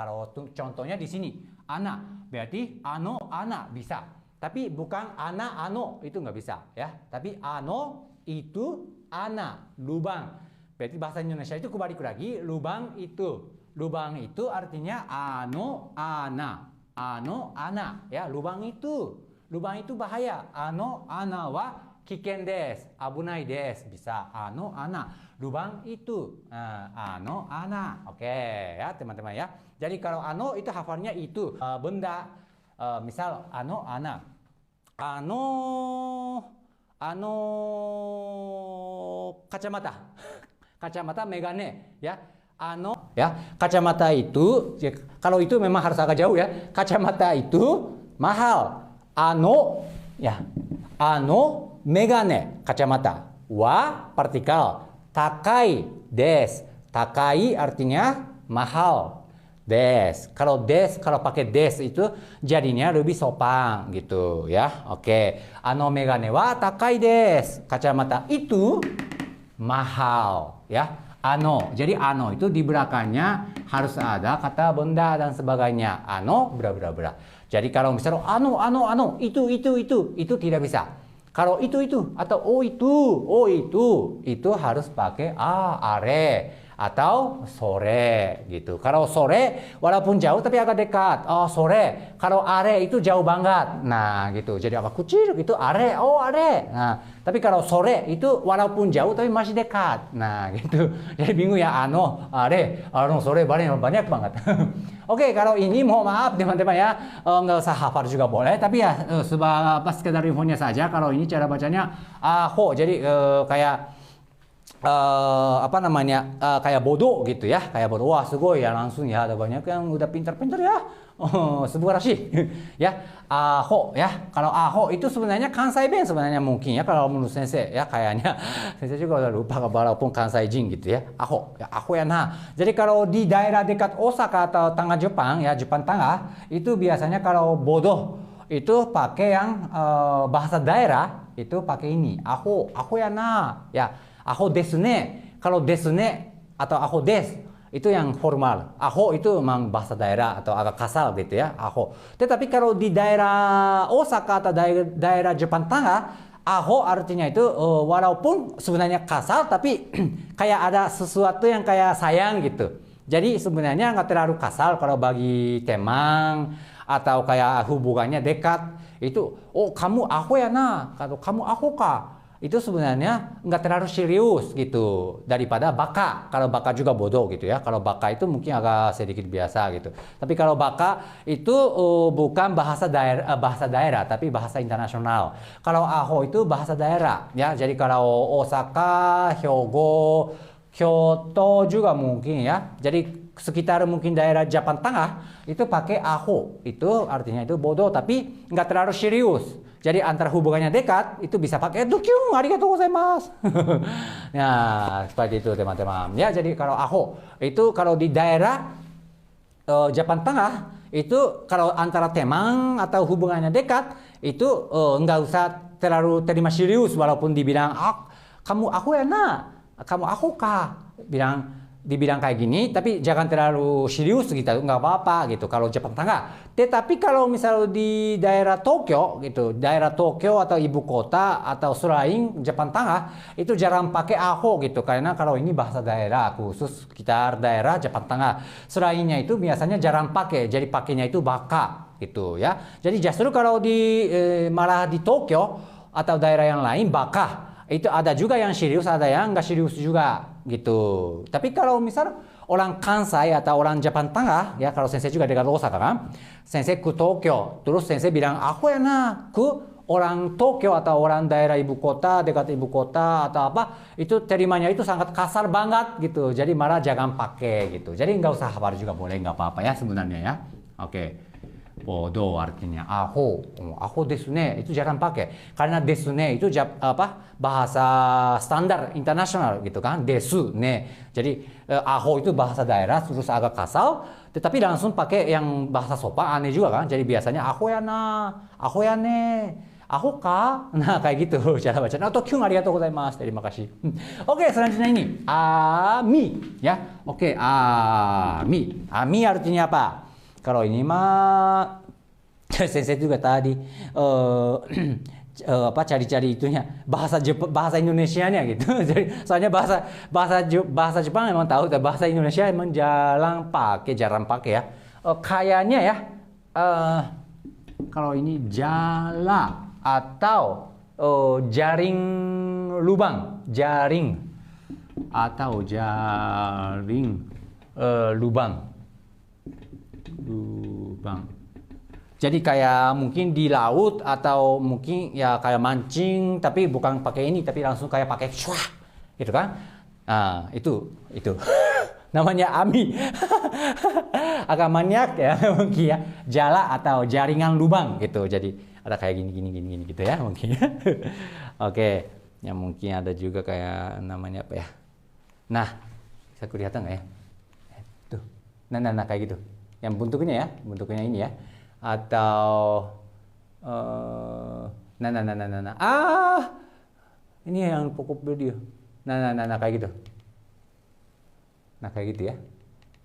kalau contohnya di sini, ana, berarti ano, ana bisa. Tapi bukan ana, ano, itu nggak bisa ya. Tapi ano itu ana, lubang. Berarti bahasa Indonesia itu kebalik lagi, lubang itu. Lubang itu artinya ano, ana. Ano, ana, ya, lubang itu. Lubang itu bahaya. Ano, ana wa kiken desu, abunai desu, bisa. Ano, ana, lubang itu. Ano, ana. Oke, ya teman-teman ya. Jadi kalau ano itu hafalnya itu benda. Misal ano, ana. Ano kacamata. Kacamata megane ya. Ano ya, kacamata itu ya, kalau itu memang harus agak jauh ya. Kacamata itu mahal. Ano ya. Ano megane kacamata. Wa partikel takai des. Takai artinya mahal. Des. Kalau pakai des itu jadinya lebih sopan gitu ya. Oke. Ano megane wa takai des. Kacamata itu mahal ya. Ano. Jadi ano itu di belakangnya harus ada kata benda dan sebagainya. Ano bra. Jadi kalau misalnya ano itu tidak bisa. Kalau itu atau oh itu harus pakai are atau sore gitu. Kalau sore walaupun jauh tapi agak dekat. Oh sore. Kalau are itu jauh banget. Nah gitu. Jadi agak kecil gitu are. Oh are. Nah tapi kalau sore itu walaupun jauh tapi masih dekat. Nah gitu. Jadi bingung ya ano are. Sore banyak banget. Oke, kalau ini mohon maaf teman-teman ya, nggak usah hafal juga boleh, tapi ya sekedar infonya saja. Kalau ini cara bacanya aho, jadi kayak kayak bodoh gitu ya, kayak bodoh. Wah, sugoi ya langsung ya, ada banyak yang udah pintar-pintar ya. Subarashi ya. Aho ya. Kalau aho itu sebenarnya Kansai Ben sebenarnya mungkin ya kalau menurut sensei ya kayaknya. Sensei juga udah lupa walaupun Kansai Jin gitu ya. Aho ya nah. Jadi kalau di daerah dekat Osaka atau tengah Jepang ya, Jepang tengah, itu biasanya kalau bodoh itu pakai yang bahasa daerah itu pakai ini. Aho ya nah. Ya, aho desu ne. Kalau desu ne atau aho des itu yang formal. Aho itu memang bahasa daerah atau agak kasar gitu ya, aho. Tetapi kalau di daerah Osaka atau daerah Jepang Tengah, aho artinya itu walaupun sebenarnya kasar tapi kayak ada sesuatu yang kayak sayang gitu. Jadi sebenarnya nggak terlalu kasar kalau bagi teman atau kayak hubungannya dekat. Itu, oh kamu aho ya nah, kalau kamu aho kah? Itu sebenarnya nggak terlalu serius gitu daripada baka. Kalau baka juga bodoh gitu ya. Kalau baka itu mungkin agak sedikit biasa gitu. Tapi kalau baka itu bukan bahasa daerah tapi bahasa internasional. Kalau aho itu bahasa daerah ya. Jadi kalau Osaka, Hyogo, Kyoto juga mungkin ya. Jadi sekitar mungkin daerah Jepang Tengah itu pakai aho. Itu artinya itu bodoh tapi nggak terlalu serius. Jadi antara hubungannya dekat itu bisa pakai dokyung, arigatou gozaimasu. Nah, seperti itu teman-teman. Ya, jadi kalau aho itu kalau di daerah Jepang Tengah itu kalau antara teman atau hubungannya dekat itu nggak usah terlalu terima serius walaupun dibilang kamu aho ya na, kamu aho kah? Dibilang kayak gini, tapi jangan terlalu serius gitu, nggak apa-apa gitu kalau Jepang Tengah. Tetapi kalau misalnya di daerah Tokyo gitu, daerah Tokyo atau ibu kota atau selain Jepang Tengah itu jarang pakai aho gitu, karena kalau ini bahasa daerah khusus sekitar daerah Jepang Tengah. Selainnya itu biasanya jarang pakai, jadi pakainya itu baka gitu ya. Jadi justru kalau malah di Tokyo atau daerah yang lain baka. Itu ada juga yang serius, ada yang nggak serius juga gitu. Tapi kalau misal orang Kansai atau orang Jepang Tengah, ya kalau sensei juga dekat Osaka kan, sensei ke Tokyo, terus sensei bilang, aku ya nah ke orang Tokyo atau orang daerah ibu kota, dekat ibu kota atau apa, itu terimanya itu sangat kasar banget gitu. Jadi malah jangan pakai gitu. Jadi nggak usah hafal juga boleh, nggak apa-apa ya sebenarnya ya. Oke. Bodoh artinya aho desu ne itu jarang pakai karena desu ne itu bahasa standar internasional gitu kan, desu ne. Jadi aho itu bahasa daerah terus agak kasar, tetapi langsung pakai yang bahasa sopan aneh juga kan. Jadi biasanya aho ya na, aho ya ne, Aho ka? Nah, kayak gitu cara bacanya. Atau kyun arigatou gozaimasu. Terima kasih. Oke, selanjutnya ini. Ami. Ya. Oke, ami. Ami artinya apa? Kalau ini mah sensei juga tadi cari-cari itunya bahasa Indonesianya gitu. Jadi soalnya bahasa Jepang memang tahu, tapi bahasa Indonesia emang jarang pakai ya. Kayaknya ya kalau ini jala atau jaring lubang lubang. Jadi kayak mungkin di laut atau mungkin ya kayak mancing tapi bukan pakai ini tapi langsung kayak pakai syuah gitu kan. Nah, itu. Namanya ami. Agak maniak ya mungkin ya. Jala atau jaringan lubang gitu. Jadi ada kayak gini gitu ya mungkin. Oke. Ya mungkin ada juga kayak namanya apa ya. Nah, bisa kelihatan nggak ya? Tuh. Nah kayak gitu. Yang bentuknya ini ya. Atau ini yang pokok video. Nah kayak gitu. Nah kayak gitu ya.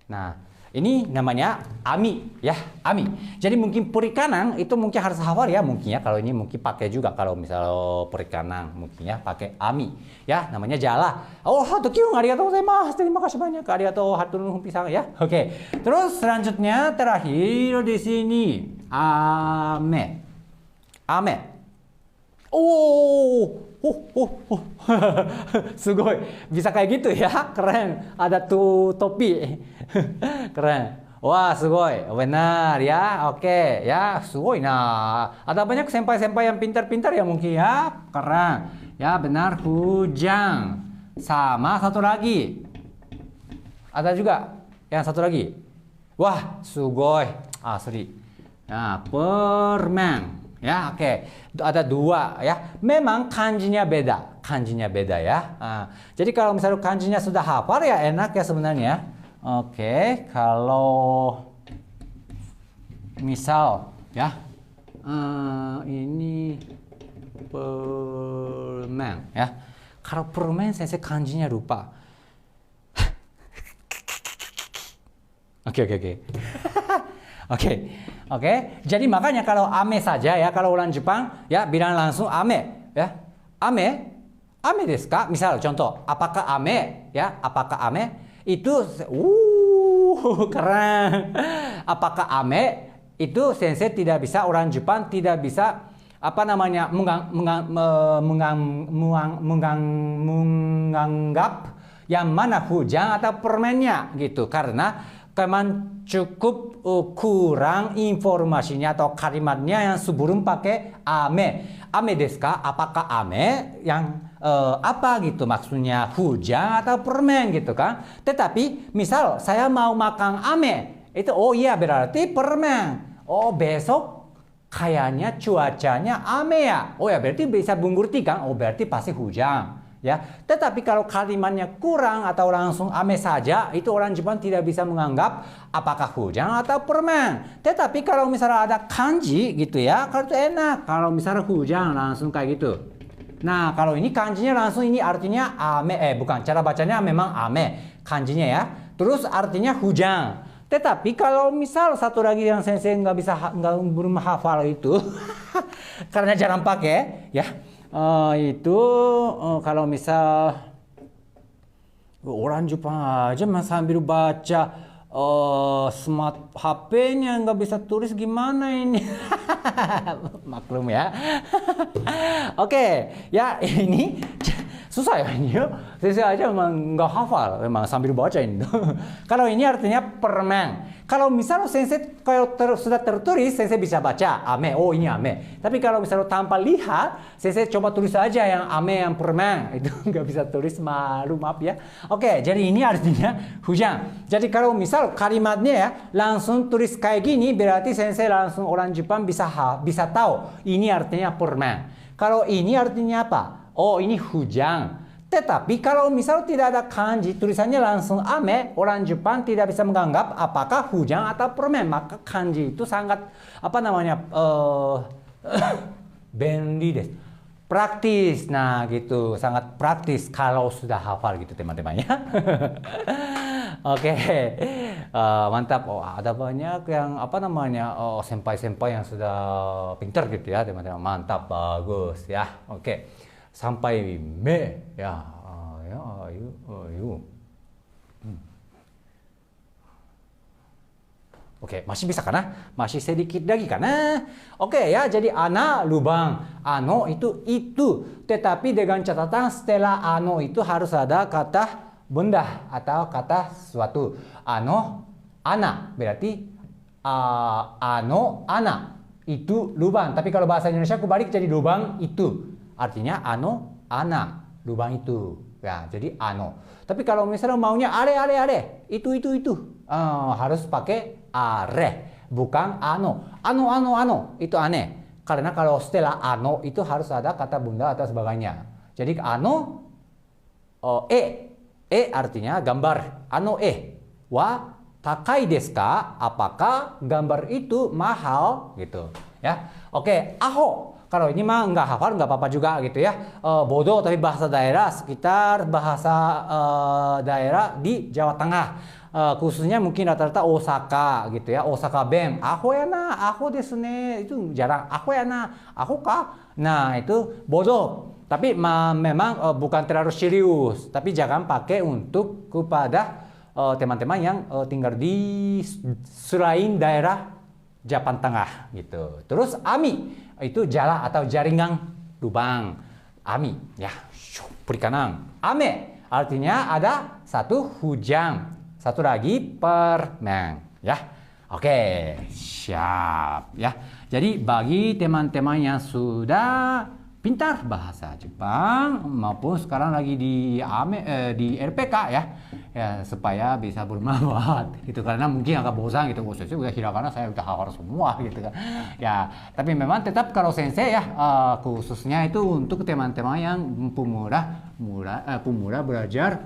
Nah ini namanya ami ya, ami. Jadi mungkin perikanan itu mungkin harus hafal ya mungkin ya. Kalau ini mungkin pakai juga kalau misal perikanan mungkin ya pakai ami ya, namanya jala. Oh, hatukyu arigatou gozaimasu. Terima kasih banyak. Arigatou hatunun pisang ya. Oke. Terus selanjutnya terakhir di sini ame. Sugoi. Bisa kayak gitu ya. Keren. Ada tuh topi. Keren. Wah, sugoi. Benar ya. Oke, ya, sugoi. Nah, ada banyak senpai-senpai yang pintar-pintar ya mungkin ya. Keren. Ya, benar, hujan. Sama satu lagi. Ada juga yang satu lagi. Wah, sugoi. Asli. Nah, permen. Ya, oke. Ada dua ya. Memang kanjinya beda ya. Nah, jadi kalau misalnya kanjinya sudah hafal ya enak ya sebenarnya. Oke, kalau misal ya ini permen ya. Kalau permen saya kanjinya lupa. Oke. Jadi makanya kalau ame saja ya, kalau orang Jepang ya bilang langsung ame ya. Ame desu ka? Misal contoh, apakah ame ya? Apakah ame? Itu keren. Apakah ame? Itu sensei tidak bisa, orang Jepang tidak bisa menganggap yang mana hujan atau permennya gitu, karena memang cukup kurang informasinya atau kalimatnya yang sebelum pakai ame desu ka? Apakah ame yang apa gitu maksudnya, hujan atau permen gitu kan. Tetapi misal saya mau makan ame, itu oh iya berarti permen. Oh besok kayaknya cuacanya ame ya. Oh ya berarti bisa mengerti kan, oh berarti pasti hujan ya. Tetapi kalau kalimatnya kurang atau langsung ame saja, itu orang Jepang tidak bisa menganggap apakah hujan atau permen. Tetapi kalau misalnya ada kanji gitu ya, kalau itu enak. Kalau misalnya hujan langsung kayak gitu. Nah, kalau ini kanjinya langsung, ini artinya ame, bukan, cara bacanya memang ame kanjinya ya. Terus artinya hujan. Tetapi kalau misal satu lagi yang sensei belum hafal itu karena jarang pakai ya. Itu kalau misal orang Jepang aja sambil baca smart HP-nya nggak bisa tulis gimana ini. Maklum ya. Oke, ya ini susah ya ini. Saya aja memang nggak hafal, memang sambil baca ini. Kalau ini artinya permen. Kalau misalnya sensei kalau sudah tertulis, sensei bisa baca ame. Oh ini ame. Tapi kalau misalnya tanpa lihat, sensei coba tulis aja yang ame, yang permen. Itu nggak bisa tulis, malu, maaf ya. Oke, jadi ini artinya hujan. Jadi kalau misal kalimatnya ya langsung tulis kayak gini, berarti sensei langsung orang Jepang bisa tahu ini artinya permen. Kalau ini artinya apa? Oh ini hujan. Tetapi kalau misal tidak ada kanji, tulisannya langsung ame, orang Jepang tidak bisa menganggap apakah hujan atau permen. Maka kanji itu sangat benri desu. Praktis, nah gitu, sangat praktis kalau sudah hafal gitu teman-teman ya. Oke, mantap. Oh, ada banyak yang apa namanya senpai-senpai yang sudah pintar gitu ya teman-teman. Mantap, bagus ya. Oke, sampai me ya, ya, ayo. Oke, masih bisa kana? Masih sedikit lagi kana? Oke ya, jadi ana lubang, ano itu. Tetapi dengan catatan setelah ano itu harus ada kata benda atau kata sesuatu. Ano, ana berarti ano, ana itu lubang. Tapi kalau bahasa Indonesia aku balik jadi lubang itu. Artinya ano, ana, lubang itu. Ya, jadi ano. Tapi kalau misalnya maunya are, itu. Harus pakai are, bukan ano. Ano, itu aneh. Karena kalau setelah ano itu harus ada kata benda atau sebagainya. Jadi ano, artinya gambar. Ano wa takai desu ka? Apakah gambar itu mahal? Gitu. Ya, oke. Aho. Kalau ini mah nggak hafal nggak apa-apa juga gitu ya. Bodoh tapi bahasa daerah sekitar bahasa daerah di Jawa Tengah. Khususnya mungkin rata-rata Osaka gitu ya. Osaka Ben. Aho ya na, aho desu ne. Itu jarang. Aho ya na, aho ka. Nah itu bodoh. Tapi memang bukan terlalu serius. Tapi jangan pakai untuk kepada teman-teman yang tinggal di selain daerah Japan Tengah gitu. Terus ami itu jala atau jaringan lubang. Ami ya, perikanang. Ame artinya ada satu hujan, satu lagi permen ya. Oke, siap ya. Jadi bagi teman-teman yang sudah pintar bahasa Jepang maupun sekarang lagi di RPK ya, supaya bisa bermanfaat gitu, karena mungkin agak bosan gitu, saya udah hiragana saya udah hafal semua gitu kan ya. Tapi memang tetap kalau sensei ya khususnya itu untuk teman-teman yang pemula belajar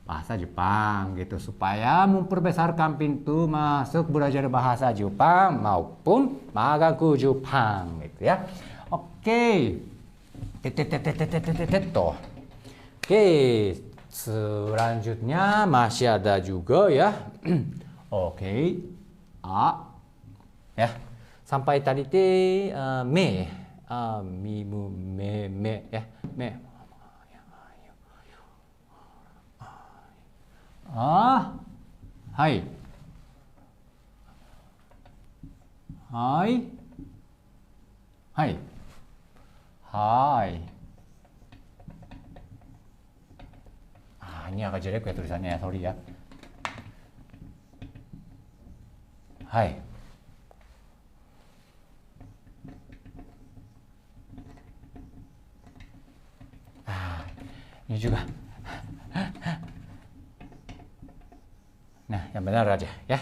bahasa Jepang gitu, supaya memperbesarkan pintu masuk belajar bahasa Jepang maupun magang ke Jepang gitu ya. Oke. Oke, selanjutnya masih ada juga ya. Oke, ya. Sampai tadi me, mimu, me ya, me. Hai. Hai. Ini agak jelek ya tulisannya ya, sorry ya. Hai. Ini juga. Nah, yang benar aja ya.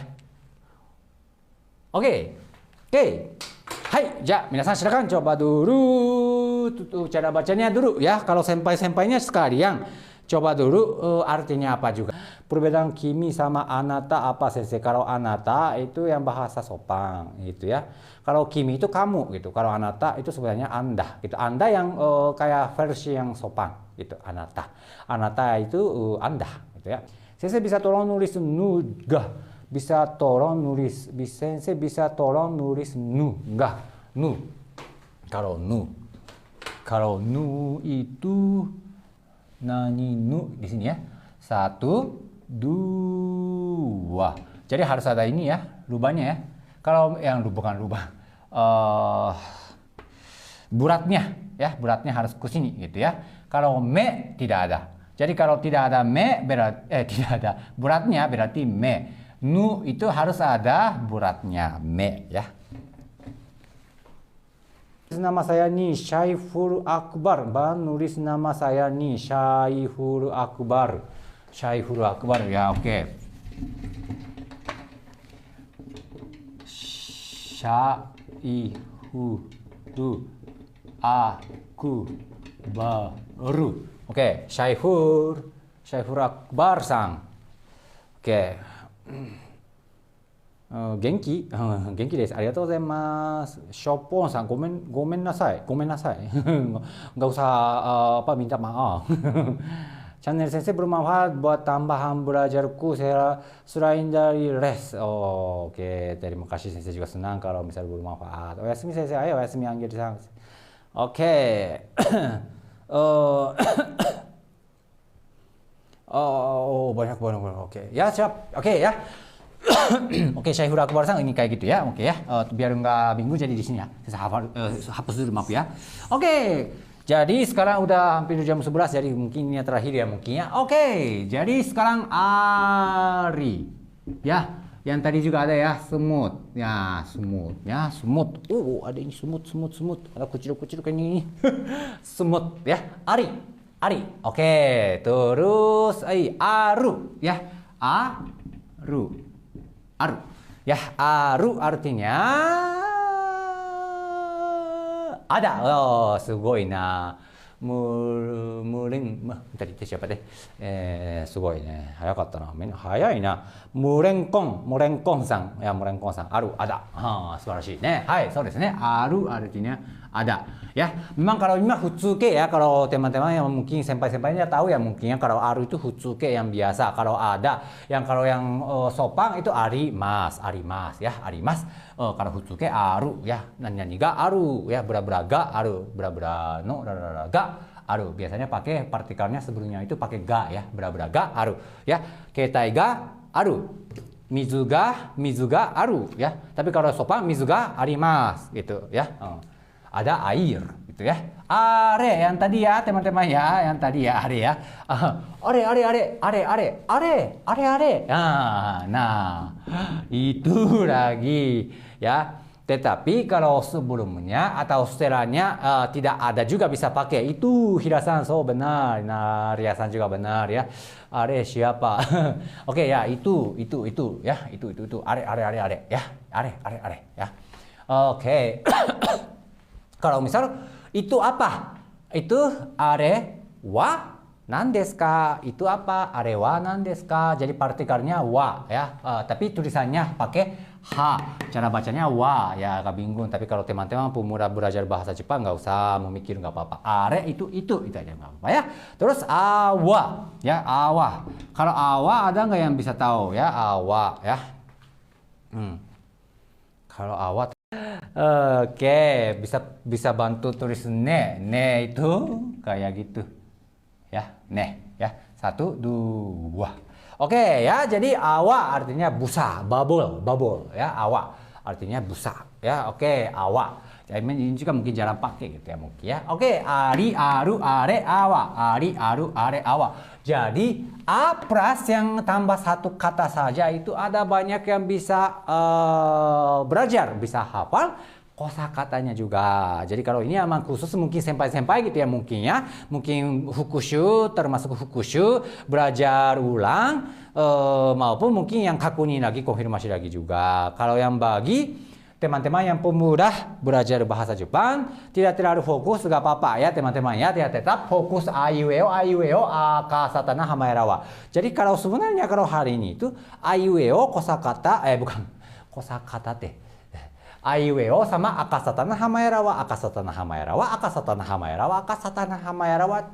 Oke. Hai, minasan silakan coba dulu cara bacanya dulu ya. Kalau senpai-senpainya sekalian coba dulu artinya apa juga. Perbedaan kimi sama anata apa sensei? Kalau anata itu yang bahasa sopan gitu ya. Kalau kimi itu kamu gitu. Kalau anata itu sebenarnya anda gitu. Anda yang kayak versi yang sopan gitu. Anata itu anda gitu ya. Sensei bisa tolong nulis nugah. Sensei bisa tolong nulis nu, enggak, nu. Kalau nu itu nani nu di sini ya. 1, 2. Jadi harus ada ini ya, lubangnya ya. Kalau yang bukan lubang, buratnya ya, buratnya harus ke sini gitu ya. Kalau me tidak ada. Jadi kalau tidak ada me berarti tidak ada buratnya berarti me. Nu itu harus ada buratnya, me ya. Nama saya nih Syaiful Akbar. Nulis nama saya nih Syaiful Akbar. Syaiful Akbar ya, oke. Syaiful Akbar. Oke, Syaiful Akbar sang. Oke. genki? Genki desu. Arigatou gozaimasu. Shopon san, gomen nasai. Gomen nasai. Nggak usah apa minta maaf. Channel Sensei bermanfaat buat tambahan belajarku selain dari les. Oh, oke. Terima kasih Sensei juga senang kalau misal bermanfaat. Oyasumi Sensei, ayo oyasumi Anggil sang. Oke. Oh, banyak. Oke. Ya, siap. Oke ya. Oke, Syaiful Akbar sang ini kayak gitu ya. Oke ya. Biar nggak bingung jadi di sini ya. Saya hapus dulu maaf ya. Oke. Jadi sekarang udah hampir jam 11, jadi mungkin ini yang terakhir ya mungkin ya. Oke, jadi sekarang Ari. Ya, yang tadi juga ada ya, semut. Ya, semut. Ya, semut. Ada ini semut. Ada kucil-kucil kayak ini. Semut ya. Ari. Oke, terus Aru ya. Aru. Ya, Aru artinya ada. Oh, sugoi na. Tadi siapa deh? Sugoi ne. Hayakatta na. Hayai na. Murenkong sang. Ya, Murenkong sang. Aru, ada. Subarashi ne. Hai, so desu ne. Aru artinya ada. Ya, memang kalau ini mah futsuke ya. Kalau teman-teman yang mungkin senpai-senpainya tahu ya mungkin ya kalau aru itu futsuke yang biasa. Kalau ada kalau yang sopang itu arimas ya, arimas. Kalau futsuke aru ya, nanya ga aru ya, bera-bera ga aru, bera-bera no rara ga aru. Biasanya pakai partikelnya sebelumnya itu pakai ga ya, bera-bera ga aru ya. Keitai ga aru, mizu ga aru ya. Tapi kalau sopang mizu ga arimas gitu ya. Ada air gitu ya. Are yang tadi ya teman-teman ya, yang tadi ya are ya. Are. Nah, itu lagi ya. Tetapi kalau sebelumnya atau setelahnya tidak ada juga bisa pakai. Itu Hirasan, so benar. Nah, Riasan juga benar ya. Are siapa? Oke ya, itu ya. Itu. Are ya. Are ya. Oke. Kalau misal itu apa? Itu are wa nandesu ka? Itu apa? Are wa nandesu ka? Jadi partikelnya wa ya. Tapi tulisannya pakai ha. Cara bacanya wa ya, agak bingung. Tapi kalau teman-teman pemula belajar bahasa Jepang nggak usah memikir, nggak apa-apa. Are itu aja nggak apa-apa ya. Terus awa ya, awa. Kalau awa ada nggak yang bisa tahu ya? Awa ya. Kalau awa oke, bisa bantu tulis ne itu kayak gitu ya, ne ya, 1, 2. Oke ya, jadi awa artinya busa, bubble ya, awa artinya busa ya. Oke, awa. Jadi ini juga mungkin jarang pakai gitu ya mungkin ya. Oke, ari, aru, are, awa. Ari, aru, are, awa. Jadi a plus yang tambah satu kata saja itu ada banyak yang bisa belajar, bisa hafal kosakatanya juga. Jadi kalau ini emang khusus mungkin senpai-senpai gitu ya mungkin ya. Mungkin fukushu, termasuk fukushu, belajar ulang maupun mungkin yang kakuni lagi, konfirmasi lagi juga. Kalau yang bagi teman-teman yang pemuda belajar bahasa Jepang tidak terlalu fokus, gak apa-apa ya teman-teman ya, tetap fokus aiueo akasata na hamaerawa. Jadi kalau sebenarnya kalau hari ini itu aiueo kosakata aiueo sama akasata na hamaerawa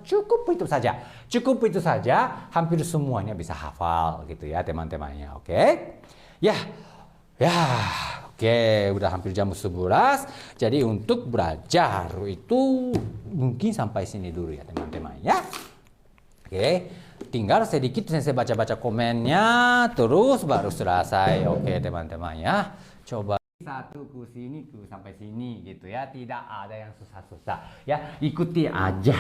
cukup itu saja, hampir semuanya bisa hafal gitu ya teman-temannya. Oke ya. Oke, udah hampir jam 11. Jadi untuk belajar itu mungkin sampai sini dulu ya teman-teman ya. Oke, tinggal sedikit saya baca-baca komennya terus baru selesai. Oke teman-teman ya. Coba satu ke sini sampai sini gitu ya. Tidak ada yang susah-susah ya. Ikuti aja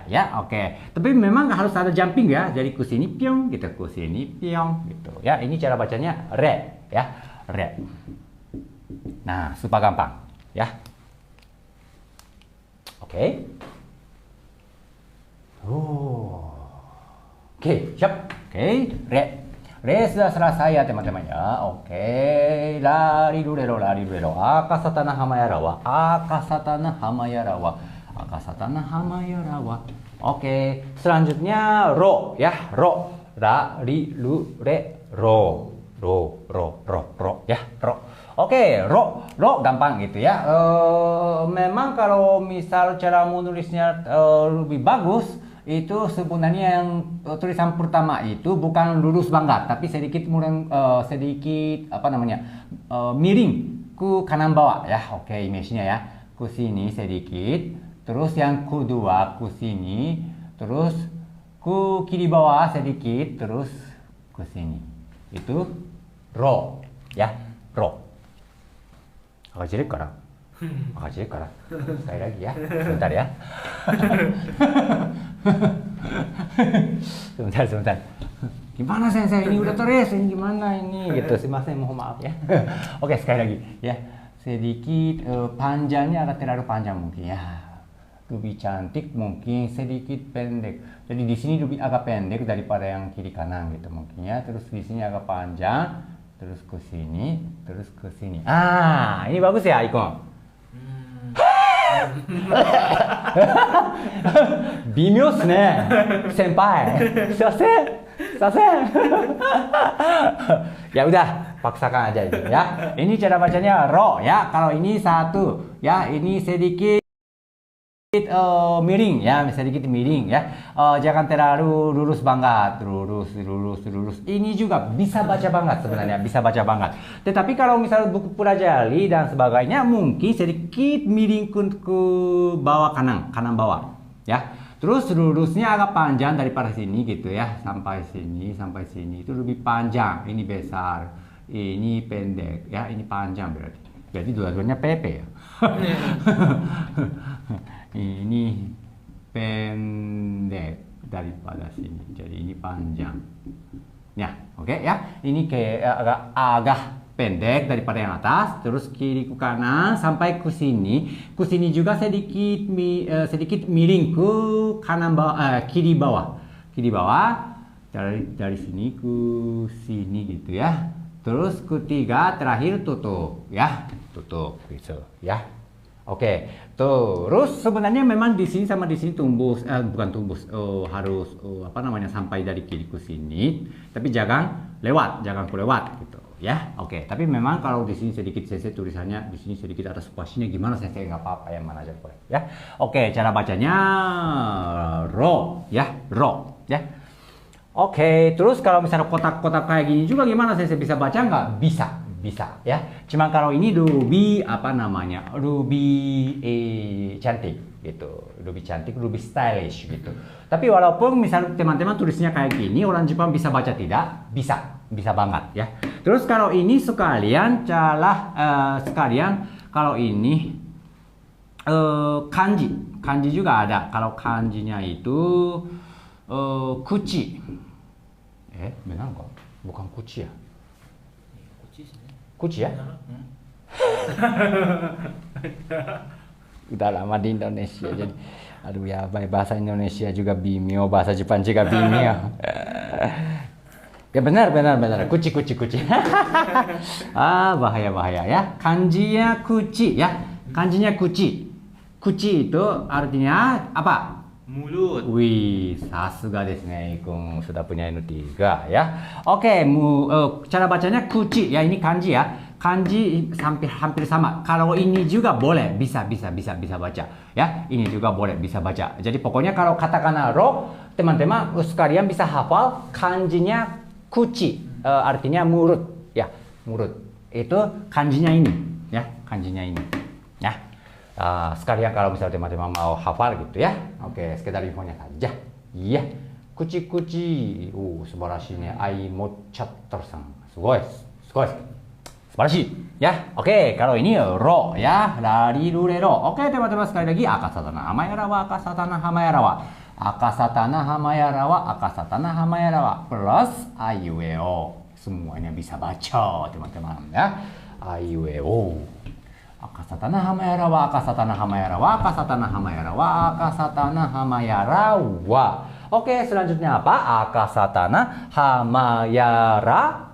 ya. Oke. Tapi memang harus ada jumping ya. Jadi ke sini piong gitu, ke sini piong gitu ya. Ini cara bacanya re ya. Re. Nah, supaya gampang ya. Oke. Oke, siap. Oke, re sudah selesai ya teman-teman ya. Oke, lari rurero. Akasata na hamayarawa. Oke, selanjutnya ro ya. Ro. Ra, ri, lu, re, ro. ro ya, ro. Oke, ro gampang gitu ya. Memang kalau misal cara menulisnya lebih bagus, itu sebenarnya yang tulisan pertama itu bukan lurus banget, tapi sedikit sedikit apa namanya miring ke kanan bawah ya. Oke, image-nya ya, ke sini sedikit, terus yang kedua ke sini, terus ke kiri bawah sedikit, terus ke sini. Itu ro ya, ro. Agak jelek karena sekali lagi ya, sebentar ya. sebentar. Gimana saya ini udah tulis, ini gimana ini gitu. Mohon maaf ya. Oke, sekali lagi ya. Sedikit panjangnya agak terlalu panjang mungkin ya. Lebih cantik mungkin sedikit pendek. Jadi di sini lebih agak pendek daripada yang kiri kanan gitu mungkin ya. Terus di sini agak panjang, terus ke sini, terus ke sini. Ah, ini bagus ya, Iko. 微妙っすね先輩すいませんya udah paksakan aja itu ya. Ini cara bacanya ro ya. Kalau ini satu ya, ini sedikit miring ya, sedikit miring ya. Jangan terlalu lurus banget, lurus. Ini juga bisa baca banget sebenarnya, bisa baca banget. Tetapi kalau misalnya buku pelajari dan sebagainya mungkin sedikit miring ke bawah kanan bawah ya. Terus lurusnya agak panjang daripada sini gitu ya, sampai sini itu lebih panjang. Ini besar, ini pendek ya, ini panjang berarti. Jadi dua-duanya PP ya. Ini pendek daripada sini, jadi ini panjang ya. Oke ya, ini kayak agak pendek daripada yang atas, terus kiri ke kanan sampai ke sini juga sedikit miring ke kanan bawah, kiri bawah dari sini ke sini gitu ya. Terus ketiga terakhir tutup ya, tutup gitu ya. Oke, terus sebenarnya memang di sini sama di sini bukan tumbus, harus apa namanya sampai dari kiri ke sini, tapi jangan kelewat gitu ya. Oke, tapi memang kalau di sini sedikit saya tulisannya di sini sedikit ada spasinya, gimana saya nggak apa-apa yang mana aja boleh ya. Oke, cara bacanya ro ya. Oke, terus kalau misalnya kotak-kotak kayak gini juga gimana saya bisa baca nggak? Bisa ya. Cuma kalau ini lebih cantik gitu, lebih stylish gitu. Tapi walaupun misalnya teman-teman tulisnya kayak gini, orang Jepang bisa baca tidak? Bisa banget ya. Terus kalau ini sekalian kalau ini kanji juga ada. Kalau kanjinya itu kuchi. Benar kok? Bukan kuchi ya? Kuci ya? Udah lama di Indonesia jadi aduh ya, bahasa Indonesia juga bimio, bahasa Jepang juga bimio. Ya benar kuci. bahaya ya. Kanjinya kuci ya. Kuci itu artinya apa? Mulut. Wih, sasuga desu ne, Ikung sudah punya N3 ya. Oke, cara bacanya kuci ya, ini kanji ya. Kanji hampir sama. Kalau ini juga boleh, bisa baca ya. Ini juga boleh bisa baca. Jadi pokoknya kalau katakana ro, teman-teman sekalian bisa hafal kanjinya kuci, artinya mulut ya, mulut. Itu kanjinya ini ya, ya. Sekalian kalau misalnya teman-teman mau hafal gitu ya. Oke, sekedar infonya saja. Iya, kuci. Subarashi ne, Aimochattor-san. Sugoi. Subarashi. Ya, oke. Kalau ini ro ya, rariru ro. Oke, teman-teman sekali lagi. Akasatana hamayarawa. Plus aiueo. Semuanya bisa baca, teman-teman ya. Aiueo. Akasatana hamayarawa. Oke, selanjutnya apa? Akasatana hamayarawa.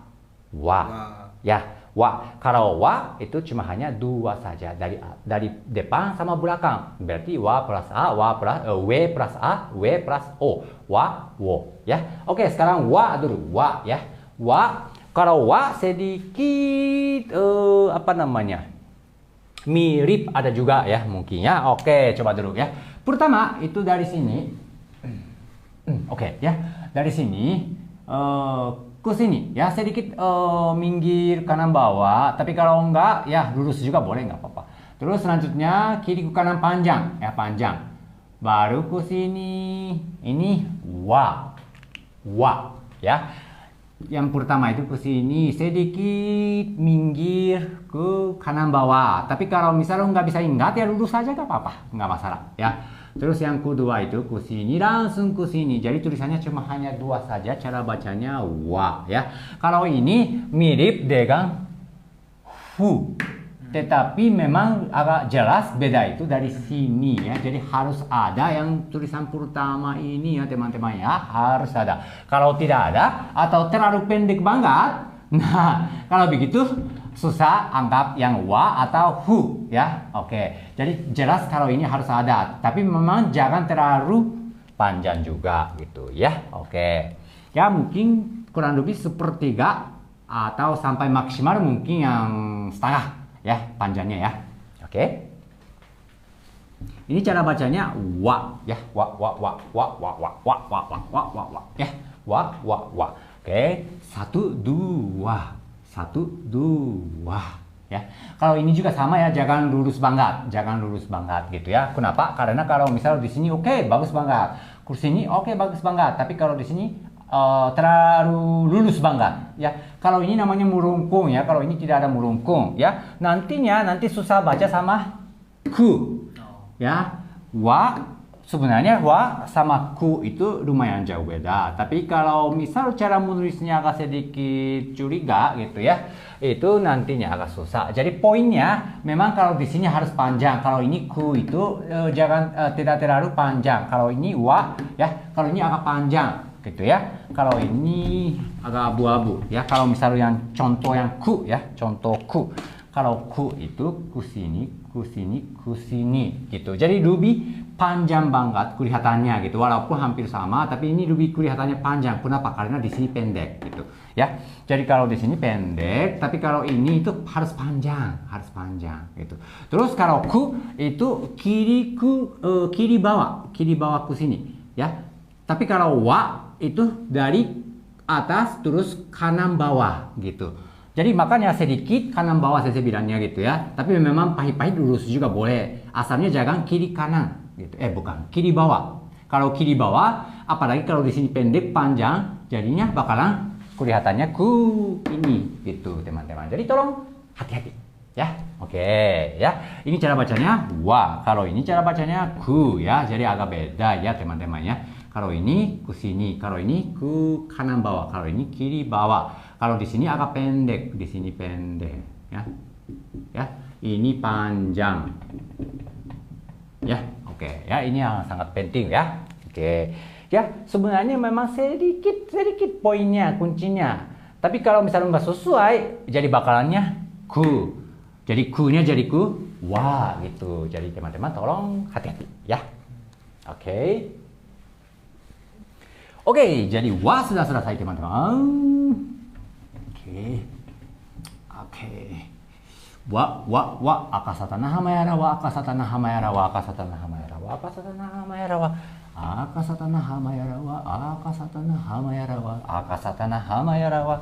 Ya, wa. Kalau wa itu cuma hanya dua saja, dari depan sama belakang. Berarti wa plus a, w plus a, w plus o. Wa, wo. Ya. Oke, sekarang wa dulu. Wa ya. Wa Kalau wa sedikit apa namanya? Mirip ada juga ya mungkin ya. Oke, coba dulu ya. Pertama itu dari sini. Oke ya. Dari sini ke sini ya sedikit minggir kanan bawah. Tapi kalau enggak ya lurus juga boleh nggak apa-apa. Terus selanjutnya kiri ke kanan panjang ya panjang. Baru ke sini. Ini wa ya. Yang pertama itu ke sini sedikit minggir ke kanan bawah. Tapi kalau misalnya nggak bisa ingat ya lurus saja nggak apa-apa, nggak masalah ya. Terus yang kedua itu ke sini langsung ke sini. Jadi tulisannya cuma hanya dua saja. Cara bacanya wa ya. Kalau ini mirip dengan hu. Tetapi memang agak jelas beda itu dari sini ya. Jadi harus ada yang tulisan pertama ini ya teman-teman ya. Harus ada. Kalau tidak ada atau terlalu pendek banget. Nah kalau begitu susah anggap yang wa atau hu ya. Oke. Jadi jelas kalau ini harus ada. Tapi memang jangan terlalu panjang juga gitu ya. Oke. Ya mungkin kurang lebih sepertiga atau sampai maksimal mungkin yang setengah. Ya, panjangnya ya. Oke. Ini cara bacanya wa ya. Wa ya. Wa. Oke. 1 2 ya. Kalau ini juga sama ya, jangan lurus banget gitu ya. Kenapa? Karena kalau misal di sini oke, bagus banget. Di sini oke, bagus banget. Tapi kalau di sini terlalu lurus banget ya. Kalau ini namanya murungkung ya, kalau ini tidak ada murungkung ya, nanti susah baca sama ku ya. Wa sebenarnya wa sama ku itu lumayan jauh beda, tapi kalau misal cara menulisnya agak sedikit curiga gitu ya, itu nantinya agak susah. Jadi poinnya memang kalau di sini harus panjang, kalau ini ku itu jangan tidak terlalu panjang. Kalau ini wa ya, kalau ini agak panjang gitu ya. Kalau ini agak abu-abu ya. Kalau misalnya yang contoh yang ku ya, contoh ku. Kalau ku itu ku sini gitu. Jadi lebih panjang banget kelihatannya gitu. Walaupun hampir sama, tapi ini lebih kelihatannya panjang. Kenapa? Karena di sini pendek gitu ya. Jadi kalau di sini pendek, tapi kalau ini itu harus panjang gitu. Terus kalau ku itu kiri bawah ku sini ya. Tapi kalau wa itu dari atas terus kanan bawah gitu. Jadi makanya sedikit kanan bawah saya bilangnya gitu ya. Tapi memang pahit-pahit lurus juga boleh. Asalnya jangan kiri kanan gitu. Bukan, kiri bawah. Kalau kiri bawah, apalagi kalau di sini pendek panjang, jadinya bakalan kelihatannya ku ini gitu, teman-teman. Jadi tolong hati-hati ya. Oke ya. Ini cara bacanya wa. Kalau ini cara bacanya ku ya. Jadi agak beda ya, teman-teman ya. Kalau ini ke sini, kalau ini ke kanan bawah, kalau ini kiri bawah. Kalau di sini agak pendek, di sini pendek, ya. Ya, ini panjang. Ya, oke. Ya, ini yang sangat penting ya. Oke. Ya, sebenarnya memang sedikit poinnya, kuncinya. Tapi kalau misalnya nggak sesuai, jadi bakalannya ku. Jadi ku-nya jadi ku wa gitu. Jadi teman-teman tolong hati-hati ya. Oke. Oke, jadi wa sudah selesai teman-teman. Oke. Wa akasatana hamayara wa akasatana hamayara wa akasatana hamayara wa akasatana hamayara wa akasatana hamayara wa akasatana hamayara wa akasatana hamayara wa.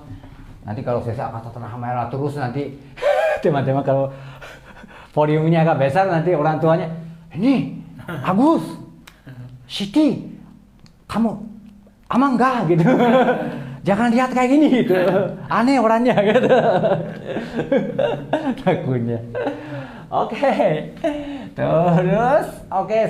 Nanti kalau saya akasatana hamayara terus nanti teman-teman kalau podiumnya agak besar nanti orang tuanya, "Ini Agus, Siti, kamu aman enggak gitu." Jangan lihat kayak gini gitu. Aneh orangnya gitu. Takutnya. Oke. Terus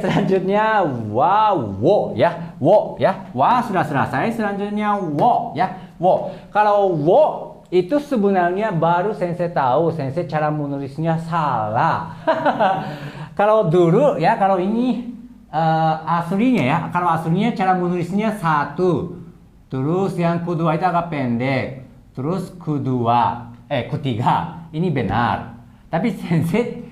selanjutnya wo ya. Wo ya. Wa sudah selesai, selanjutnya wo ya. Wo. Kalau wo itu sebenarnya baru sensei tahu, sensei cara menulisnya salah. Kalau dulu ya, kalau ini aslinya ya, kalau aslinya cara menulisnya satu. Terus yang kedua itu agak pendek. Terus ketiga ini benar. Tapi sensei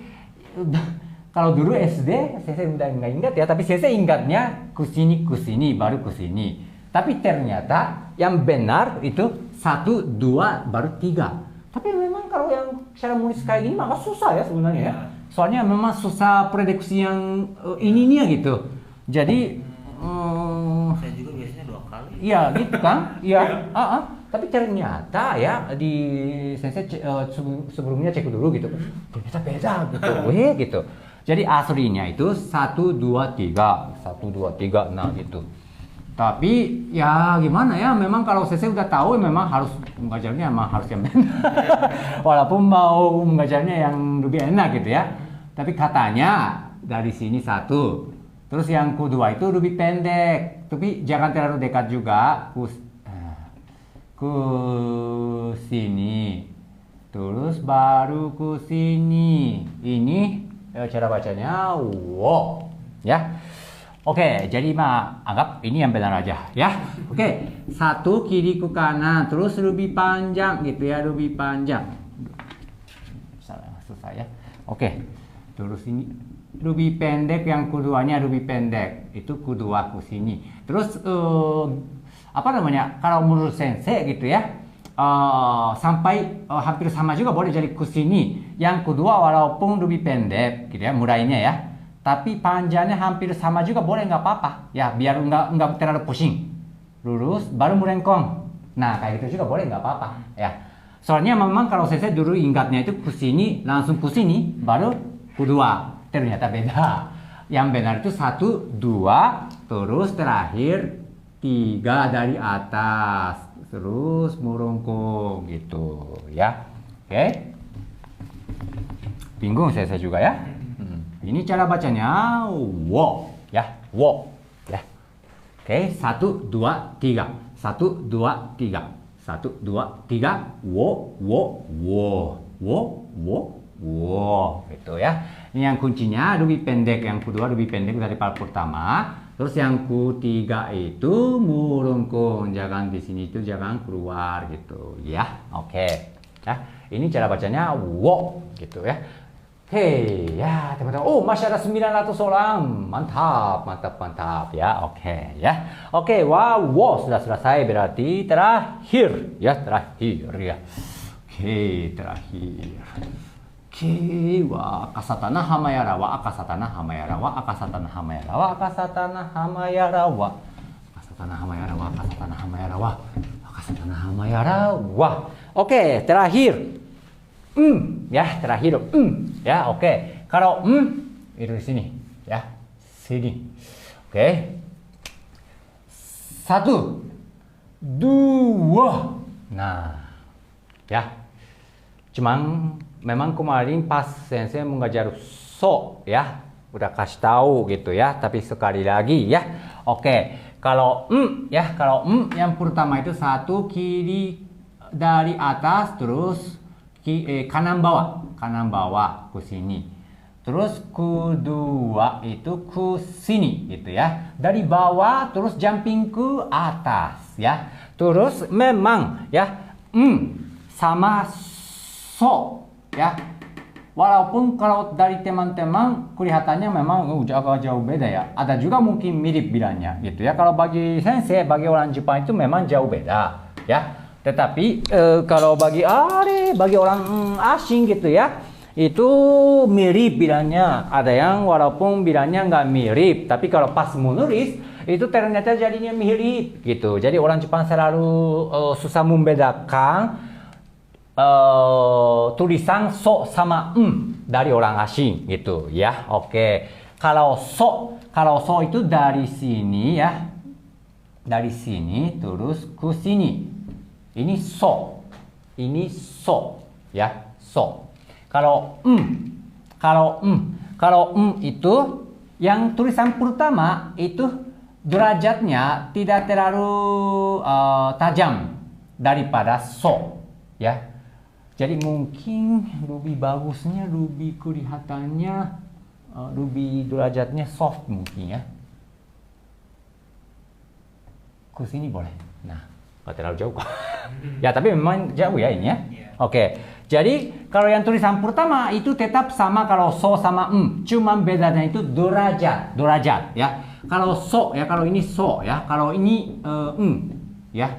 kalau dulu SD sensei udah nggak ingat ya. Tapi sensei ingatnya kusini baru kusini. Tapi ternyata yang benar itu 1, 2, baru 3. Tapi memang kalau yang cara menulis kayak gini maka susah ya sebenarnya ya. Soalnya memang susah prediksi yang ininya gitu. Jadi saya juga biasanya 2 kali. iya gitu kan? Iya. Tapi ternyata ya di sensei sebelumnya cek dulu gitu. Ternyata beda gitu. Gitu. Jadi aslinya itu 1, 2, 3. 1, 2, 3. Nah gitu. Tapi ya gimana ya, memang kalau sensei udah tahu memang harus mengajarnya memang harus yang benar. Walaupun mau mengajarnya yang lebih enak gitu ya. Tapi katanya dari sini 1. Terus yang kedua itu lebih pendek. Tapi jangan terlalu dekat juga. Ke sini. Terus baru ke sini. Ini cara bacanya wo. Ya. Oke, jadi anggap ini yang benar aja ya. Oke, 1 kiri ke kanan, terus lebih panjang gitu ya, lebih panjang. Susah ya. Oke, terus ini lebih pendek, yang keduanya lebih pendek. Itu kedua ke sini. Terus apa namanya? Kalau menurut sensei gitu ya, sampai hampir sama juga boleh jadi ke sini. Yang kedua walaupun lebih pendek gitu ya, mulainya ya. Tapi panjangnya hampir sama juga boleh, nggak apa-apa ya, biar nggak terlalu pusing. Lurus baru merengkong. Nah kayak gitu juga boleh, nggak apa-apa ya. Soalnya memang kalau saya dulu ingatnya itu ke sini langsung ke sini baru kedua, ternyata beda. Yang benar itu 1, 2 terus terakhir 3 dari atas terus merengkung gitu ya. Oke. Bingung saya juga ya. Ini cara bacanya wo ya, wo ya. Oke, 1, 2, 3. 1, 2, 3. 1, 2, 3. Wo, wo, wo. Wo, wo, wo. Gitu ya. Ini yang kuncinya lebih pendek, yang kedua lebih pendek dari part pertama. Terus yang ketiga itu merengkung, jangan di sini itu jangan keluar gitu ya. Oke. Ya, ini cara bacanya wo gitu ya. Hei, ya teman-teman. Oh, masih ada 900 orang. Mantap, mantap, mantap ya. Oke, ya. Oke, wow, sudah selesai berarti terakhir ya, terakhir ya. Oke, terakhir. Oke, wa akasatana hamayarawa, akasatana hamayarawa, akasatana hamayarawa, akasatana hamayarawa. Akasatana hamayarawa, akasatana hamayarawa, akasatana hamayarawa. Oke, terakhir. Ya terakhir ya. Oke, kalau itu di sini ya, sini. Oke, 1, 2. Nah ya, cuman memang kemarin pas sensei mengajar so ya udah kasih tahu gitu ya, tapi sekali lagi ya. Oke, kalau ya, kalau yang pertama itu 1 kiri dari atas terus kanan bawah ke sini. Terus kedua itu ke sini gitu ya. Dari bawah terus jumping ke atas ya. Terus memang ya sama so ya. Walaupun kalau dari teman-teman kelihatannya memang agak jauh beda ya. Ada juga mungkin mirip bilangnya gitu ya. Kalau bagi sensei, bagi orang Jepang itu memang jauh beda ya. Tetapi kalau bagi orang asing gitu ya, itu mirip bilangnya. Ada yang walaupun bilangnya nggak mirip, tapi kalau pas menulis itu ternyata jadinya mirip gitu. Jadi orang Jepang selalu susah membedakan tulisan so sama dari orang asing gitu ya. Oke. Kalau so itu dari sini ya, dari sini terus ke sini. Ini so ya, so. Kalau itu yang tulisan pertama itu derajatnya tidak terlalu tajam daripada so ya. Jadi mungkin lebih bagusnya, lebih kelihatannya, lebih derajatnya soft mungkin ya. Ke sini boleh. Nah, nggak terlalu jauh. Ya, tapi memang jauh ya ini ya. Oke. Jadi kalau yang tulisan pertama itu tetap sama kalau so sama cuman bedanya itu derajat ya. Kalau so ya, kalau ini so ya, kalau ini ya.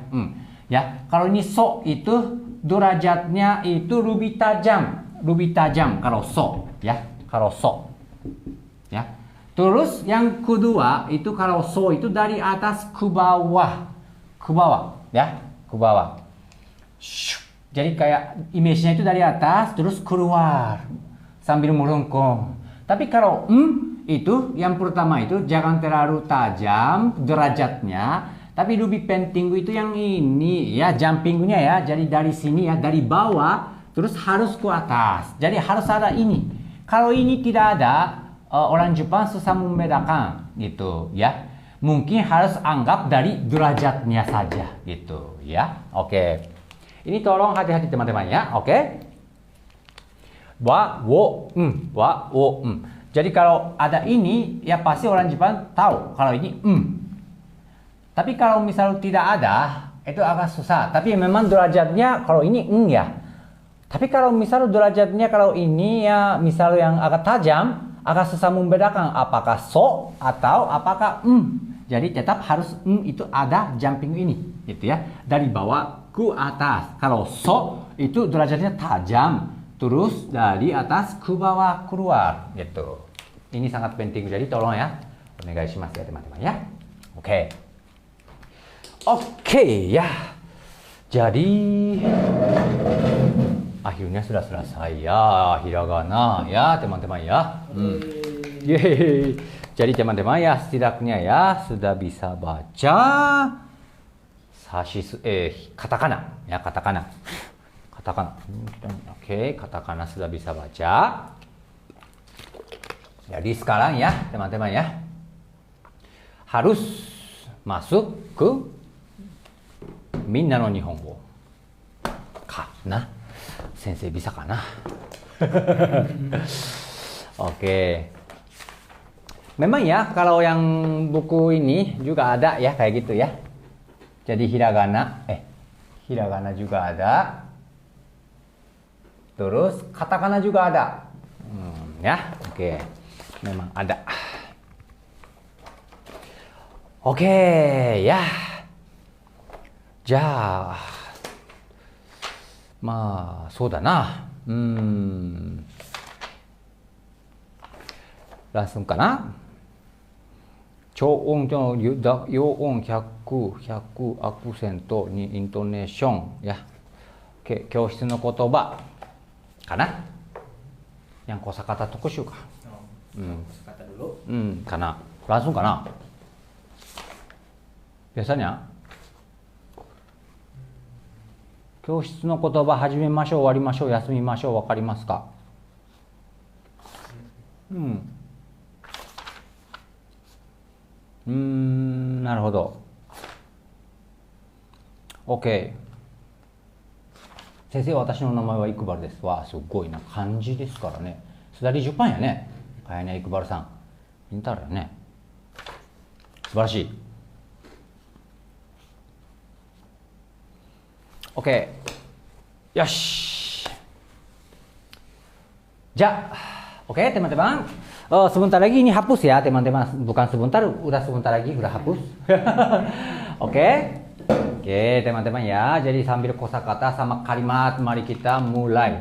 Ya, kalau ini so itu derajatnya itu lebih tajam kalau so, ya, kalau so, ya. Terus yang kedua itu kalau so itu dari atas ke bawah, ya, ke bawah. Jadi kayak image-nya itu dari atas terus keluar sambil melengkung. Tapi kalau itu yang pertama itu jangan terlalu tajam derajatnya. Tapi lebih penting itu yang ini ya, jumpingnya ya. Jadi dari sini ya, dari bawah terus harus ke atas. Jadi harus ada ini. Kalau ini tidak ada, orang Jepang susah membedakan gitu ya. Mungkin harus anggap dari derajatnya saja gitu ya. Oke. Ini tolong hati-hati teman-teman ya. Oke. Wa wo wa wo Jadi kalau ada ini ya pasti orang Jepang tahu kalau ini Tapi kalau misal tidak ada, itu agak susah. Tapi memang derajatnya kalau ini ya. Tapi kalau misal derajatnya kalau ini ya misal yang agak tajam, agak susah membedakan apakah so atau apakah Jadi tetap harus itu ada jumping ini, gitu ya. Dari bawah ke atas. Kalau so itu derajatnya tajam, terus dari atas ke bawah keluar, gitu. Ini sangat penting. Jadi tolong ya, onegaishimasu ya teman-teman ya. Oke. Oke ya, jadi akhirnya sudah selesai ya hiragana ya teman-teman ya. Yeay. Jadi teman-teman ya setidaknya ya sudah bisa baca katakana ya katakana. Oke, katakana sudah bisa baca. Jadi sekarang ya teman-teman ya harus masuk ke Minna no Nihongo. Kana? Sensei bisa kana? Oke. Memang ya kalau yang buku ini juga ada ya kayak gitu ya. Jadi hiragana juga ada. Terus katakana juga ada. Ya, oke. Memang ada. Oke, ya. Langsung kana? 超音の陽音100アクセントにイントネーションや教室の言葉かな yang kosakata tokushu ka Kosakata dulu kana langsung kana biasanya 教室の言葉始めましょう終わりましょう休みましょうわかりますかなるほど OK 先生私の名前はイクバルですわすごいな漢字ですからねすだり10パンやねかやねイクバルさんインタールやね素晴らしい OK よしじゃあ OK teman-teman sebentar lagi ini hapus ya teman-teman bukan sebentar udah sebentar lagi udah hapus Oke teman-teman ya jadi sambil kosakata sama kalimat mari kita mulai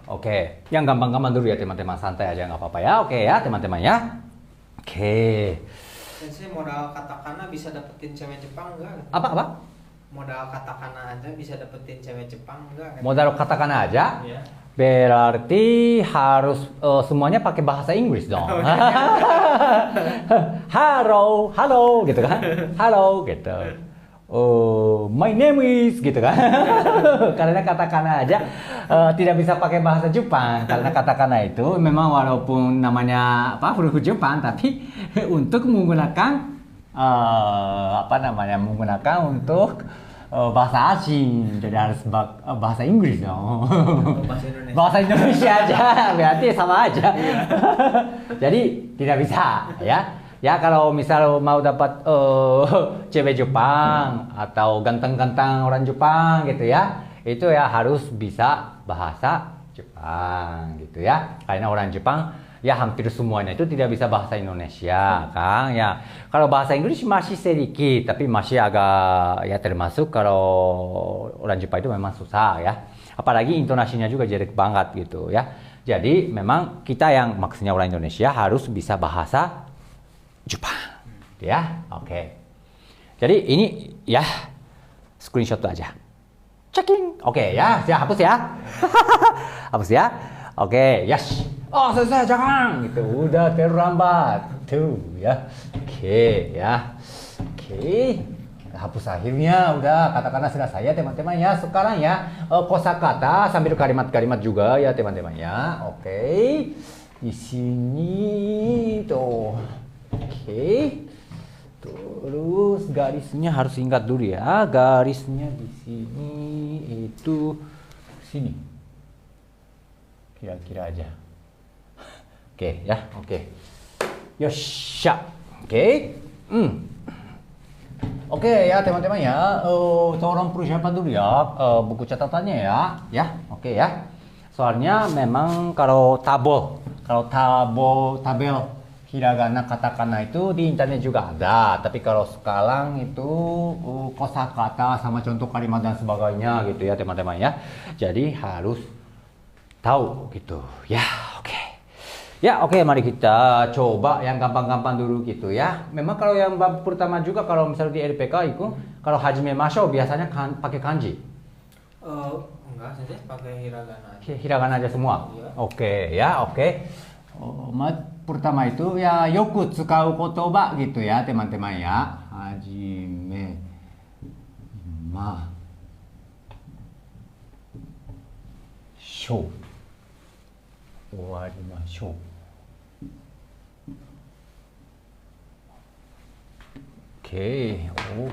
Oke yang gampang-gampang dulu ya teman-teman santai aja nggak apa-apa ya Oke ya teman-teman ya Oke Sensei modal katakana bisa dapetin cewek Jepang enggak? Apa? Modal katakana aja bisa dapetin cewek Jepang enggak? Modal katakana aja? Iya. Berarti harus semuanya pakai bahasa Inggris dong. Halo gitu kan? Halo gitu. My name is gitu kan? Karena katakana aja tidak bisa pakai bahasa Jepang. Karena katakana itu memang walaupun namanya huruf Jepang, tapi untuk menggunakan menggunakan untuk bahasa asing, jadi harus bahasa Inggris dong. Bahasa Indonesia aja, berarti sama aja. Jadi tidak bisa ya. Ya kalau misal mau dapat cewek Jepang atau ganteng-ganteng orang Jepang gitu ya, itu ya harus bisa bahasa Jepang gitu ya. Karena orang Jepang ya hampir semuanya itu tidak bisa bahasa Indonesia, Kang. Ya, kalau bahasa Inggris masih sedikit, tapi masih agak ya termasuk kalau orang Jepang itu memang susah ya. Apalagi intonasinya juga jelek banget gitu ya. Jadi memang kita yang maksudnya orang Indonesia harus bisa bahasa Jepang, ya. Oke. Jadi ini ya screenshot aja. Checking. Oke ya, saya hapus ya. Hapus ya. Oke, yes. Oh, selesai jangan gitu. Udah terlambat. Tuh ya. Oke ya. Oke. Hapus akhirnya udah kata-kata selesai ya teman-teman ya. Sekarang ya kosakata sambil kalimat-kalimat juga ya teman-teman ya. Oke. Di sini tuh. Oke. Terus garisnya harus ingat dulu ya. Garisnya di sini itu sini. Kira-kira aja. Oke ya, oke. Yosha. Oke. Oke ya teman-teman ya. Tolong persiapan dulu ya buku catatannya ya. Ya, oke ya. Soalnya memang kalau tabel hiragana katakana itu di internet juga ada, tapi kalau sekarang itu kosakata sama contoh kalimat dan sebagainya gitu ya teman-teman ya. Jadi harus tahu gitu ya. Oke. Ya oke, mari kita coba yang gampang-gampang dulu gitu ya. Memang kalau yang bab pertama juga kalau misalnya di LPK itu kalau hajime masho biasanya pakai kanji. Enggak saja pakai hiragana aja. Hiragana aja semua. Iya. Oke ya, oke. Pertama itu ya yoku tsukau kotoba gitu ya teman-teman ya. Hajime ma shou. Owarimashou. Oke. Oh.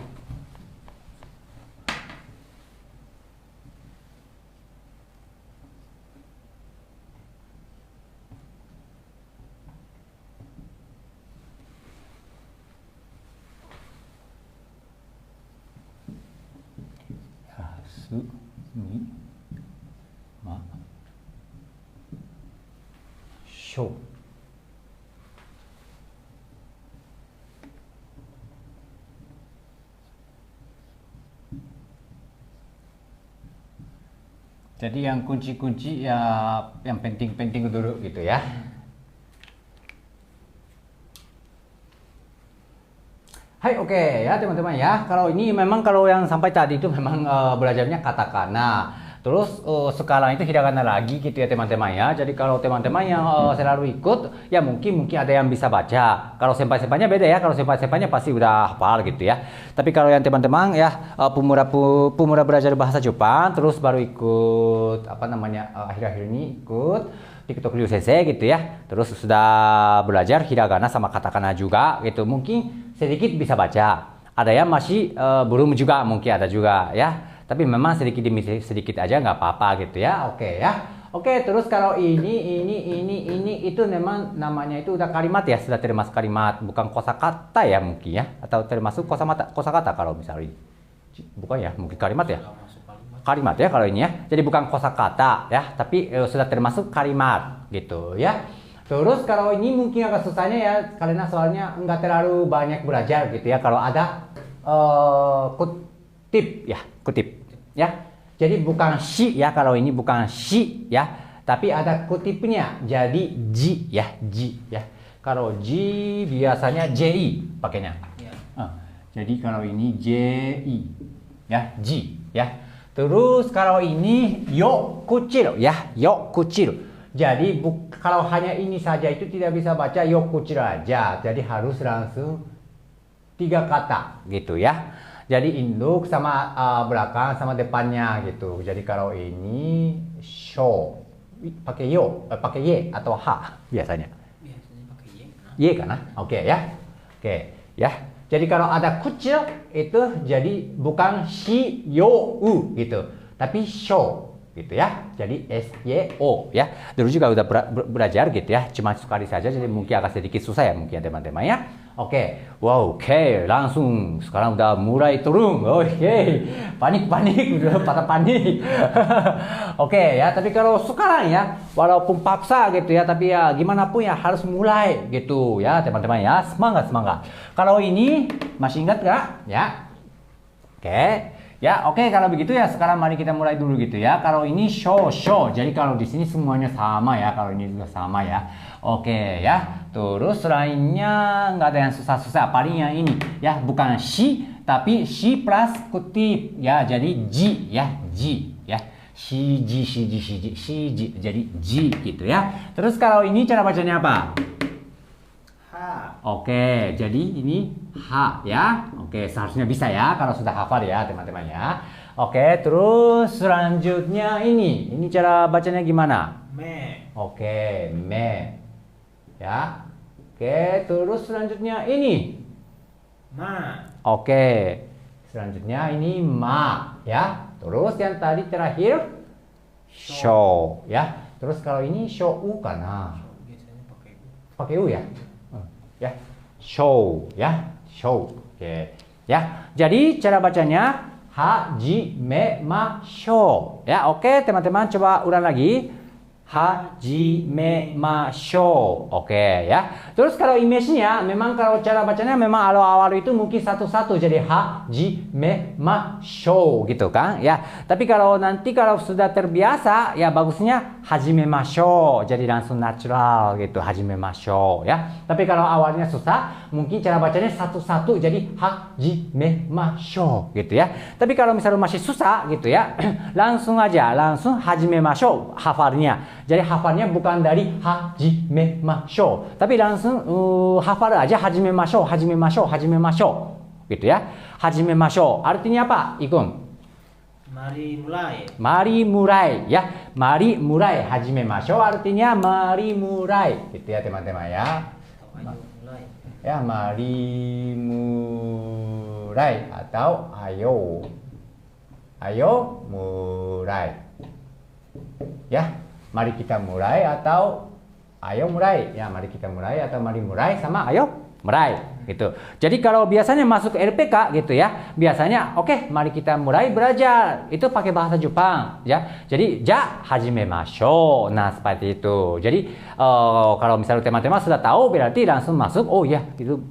Ni ma shou. Jadi yang kunci-kunci ya yang penting-penting dulu gitu ya. Hai, oke ya teman-teman ya. Kalau ini memang kalau yang sampai tadi itu memang belajarnya katakana. Terus sekarang itu hiragana lagi gitu ya teman-teman ya. Jadi kalau teman-teman yang selalu ikut ya mungkin ada yang bisa baca. Kalau senpai-senpainya beda ya. Kalau senpai-senpainya pasti udah hafal gitu ya. Tapi kalau yang teman-teman ya pemula belajar bahasa Jepang terus baru ikut apa namanya akhir-akhir ini ikut TikTok Ryu Sensei gitu ya. Terus sudah belajar hiragana sama katakana juga gitu. Mungkin sedikit bisa baca. Ada yang masih belum juga mungkin ada juga ya. Tapi memang sedikit demi sedikit aja nggak apa-apa gitu ya. Oke ya. Oke, terus kalau ini itu memang namanya itu udah kalimat ya, sudah termasuk kalimat, bukan kosakata ya mungkin ya, atau termasuk kosakata kalau misalnya. Bukan ya, mungkin kalimat ya. Kalimat ya kalau ini ya. Jadi bukan kosakata ya, tapi sudah termasuk kalimat gitu ya. Terus kalau ini mungkin agak susahnya ya, karena soalnya nggak terlalu banyak belajar gitu ya. Kalau ada kutip ya. Jadi bukan shi ya, kalau ini bukan shi ya, tapi ada kutipnya. Jadi ji ya. Kalau ji biasanya ji pakainya. Ya. Jadi kalau ini ji ya, ji ya. Terus kalau ini yokuchiru ya, yokuchiru. Jadi kalau hanya ini saja itu tidak bisa baca yokuchiru aja. Jadi harus langsung 3 kata gitu ya. Jadi induk sama belakang sama depannya gitu. Jadi kalau ini sho pakai yo, pakai ye atau ha biasanya. Biasanya pakai ye. Ye kan? Oke ya. Oke ya. Jadi kalau ada kucil itu jadi bukan shi yo u gitu, tapi sho gitu ya. Jadi s y o ya. Dulu juga udah belajar gitu ya. Cuma sekali saja jadi mungkin agak sedikit susah ya mungkin teman-teman ya. Oke, wow, oke, langsung sekarang udah mulai turun. Oke, panik, udah pada panik. Oke ya, tapi kalau sekarang ya, walaupun paksa gitu ya, tapi ya gimana pun ya harus mulai gitu ya teman-teman ya, semangat. Kalau ini masih ingat nggak? Ya, oke. Ya, oke, kalau begitu ya sekarang mari kita mulai dulu gitu ya. Kalau ini show. Jadi kalau di sini semuanya sama ya, kalau ini juga sama ya. Oke ya. Terus lainnya nggak ada yang susah-susah. Paling yang ini ya, bukan she tapi she plus kutip ya. Jadi G ya, G ya. She G. Jadi G gitu ya. Terus kalau ini cara bacanya apa? Oke, jadi ini H ya. Oke, seharusnya bisa ya kalau sudah hafal ya teman-teman ya. Oke, terus selanjutnya ini cara bacanya gimana? Me. Oke, me. Ya. Oke, terus selanjutnya ini. Ma. Oke. Selanjutnya ini ma ya. Terus yang tadi terakhir show ya. Terus kalau ini show u kana? Biasanya pakai U. Pakai u ya. Ya, show ya, show. Oke. Ya, jadi cara bacanya hajimemashou. Ya, oke teman-teman, coba ulang lagi. Hajimemashou. Oke ya. Terus kalau image-nya memang kalau cara bacanya memang awal-awal itu mungkin satu-satu jadi hajimemashou gitu kan ya. Tapi kalau nanti kalau sudah terbiasa ya bagusnya hajimemashou jadi langsung natural gitu, hajimemashou ya. Tapi kalau awalnya susah mungkin cara bacanya satu-satu jadi hajimemashou gitu ya. Tapi kalau misalnya masih susah gitu ya langsung hajimemashou hafalnya. Jadi hafalnya bukan dari hajimemashou, tapi langsung hafal aja hajimemashou gitu ya. Hajimemashou artinya apa? Ikun. Mari mulai ya. Mari mulai hajimemashou artinya mari mulai gitu ya teman-teman ya. Ya, mari mulai atau ayo. Ayo mulai. Ya. Mari kita mulai atau ayo mulai. Ya, mari kita mulai atau mari mulai sama ayo mulai gitu. Jadi kalau biasanya masuk ke LPK gitu ya, biasanya oke, mari kita mulai belajar. Itu pakai bahasa Jepang ya. Jadi hajimemashou. Nah, seperti itu. Jadi kalau misalnya teman-teman sudah tahu berarti langsung masuk. Oh ya, itu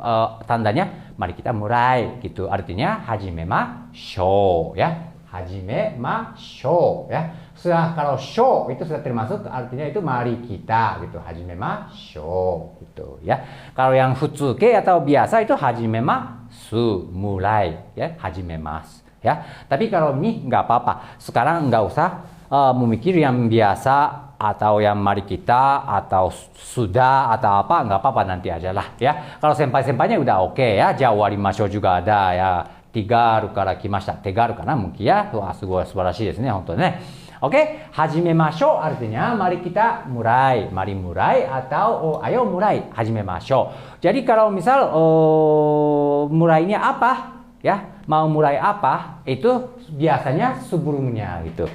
tandanya mari kita mulai gitu. Artinya hajimemashou ya. Hajimemashou ya. Sudah kalau show itu sudah termasuk artinya itu mari kita gitu, hajimemashou gitu ya. Kalau yang futsuke atau biasa itu hajimemasu mulai ya, hajimemasu ya. Tapi kalau ini nggak apa-apa. Sekarang nggak usah memikir yang biasa atau yang mari kita atau sudah atau apa, nggak apa-apa nanti aja lah ya. Kalau senpai-senpainya udah oke ya, jawarimashou juga ada ya. Tegaru kara kimashita. Tegaru kana mungkin ya. Wah, sugoi subarashi desu ne, hontou ne. Oke, hajimemashou artinya mari kita mulai, mari mulai atau ayo mulai, hajimemashou. Jadi kalau misal mulainya apa, ya mau mulai apa, itu biasanya sebelumnya gitu,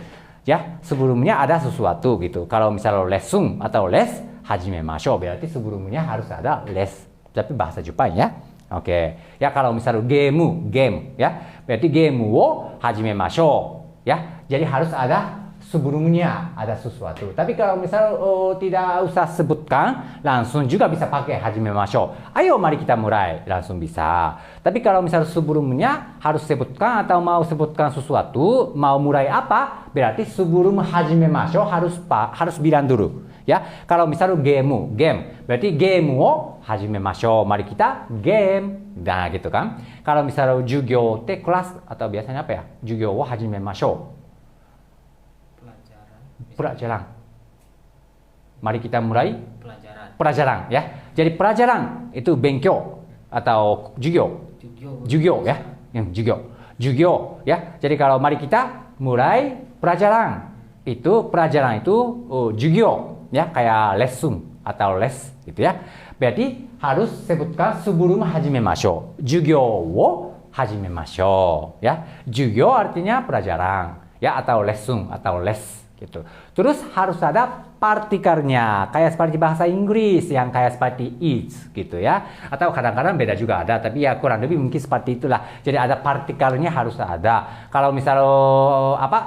ya sebelumnya ada sesuatu gitu. Kalau misal lesson atau les, hajimemashou berarti sebelumnya harus ada les, tapi bahasa Jepang ya. Oke, ya kalau misal game ya, berarti game wo hajimemashou ya. Jadi harus ada sebelumnya ada sesuatu. Tapi kalau misal tidak usah sebutkan, langsung juga bisa pakai hajimemashou. Ayo mari kita mulai, langsung bisa. Tapi kalau misal sebelumnya harus sebutkan atau mau sebutkan sesuatu, mau mulai apa, berarti sebelum hajimemashou harus bilang dulu. Ya, kalau misal game, berarti game wo hajimemashou, mari kita game. Nah, gitu kan. Kalau misal jugyo te kelas atau biasanya apa ya? Jugyo wo hajimemashou. Pelajaran. Mari kita mulai pelajaran ya. Jadi pelajaran itu benkyo atau jugyo ya. Jugyo ya. Jadi kalau mari kita mulai pelajaran itu jugyo ya, kayak lesson atau les gitu ya. Berarti harus sebutkan sebelum hajimemashou. Jugyo wo hajimemashou ya. Jugyo artinya pelajaran ya, atau lesson atau les gitu. Terus harus ada partikelnya, kayak seperti bahasa Inggris yang kayak seperti is gitu ya. Atau kadang-kadang beda juga ada, tapi ya kurang lebih mungkin seperti itulah. Jadi ada partikelnya harus ada. Kalau misal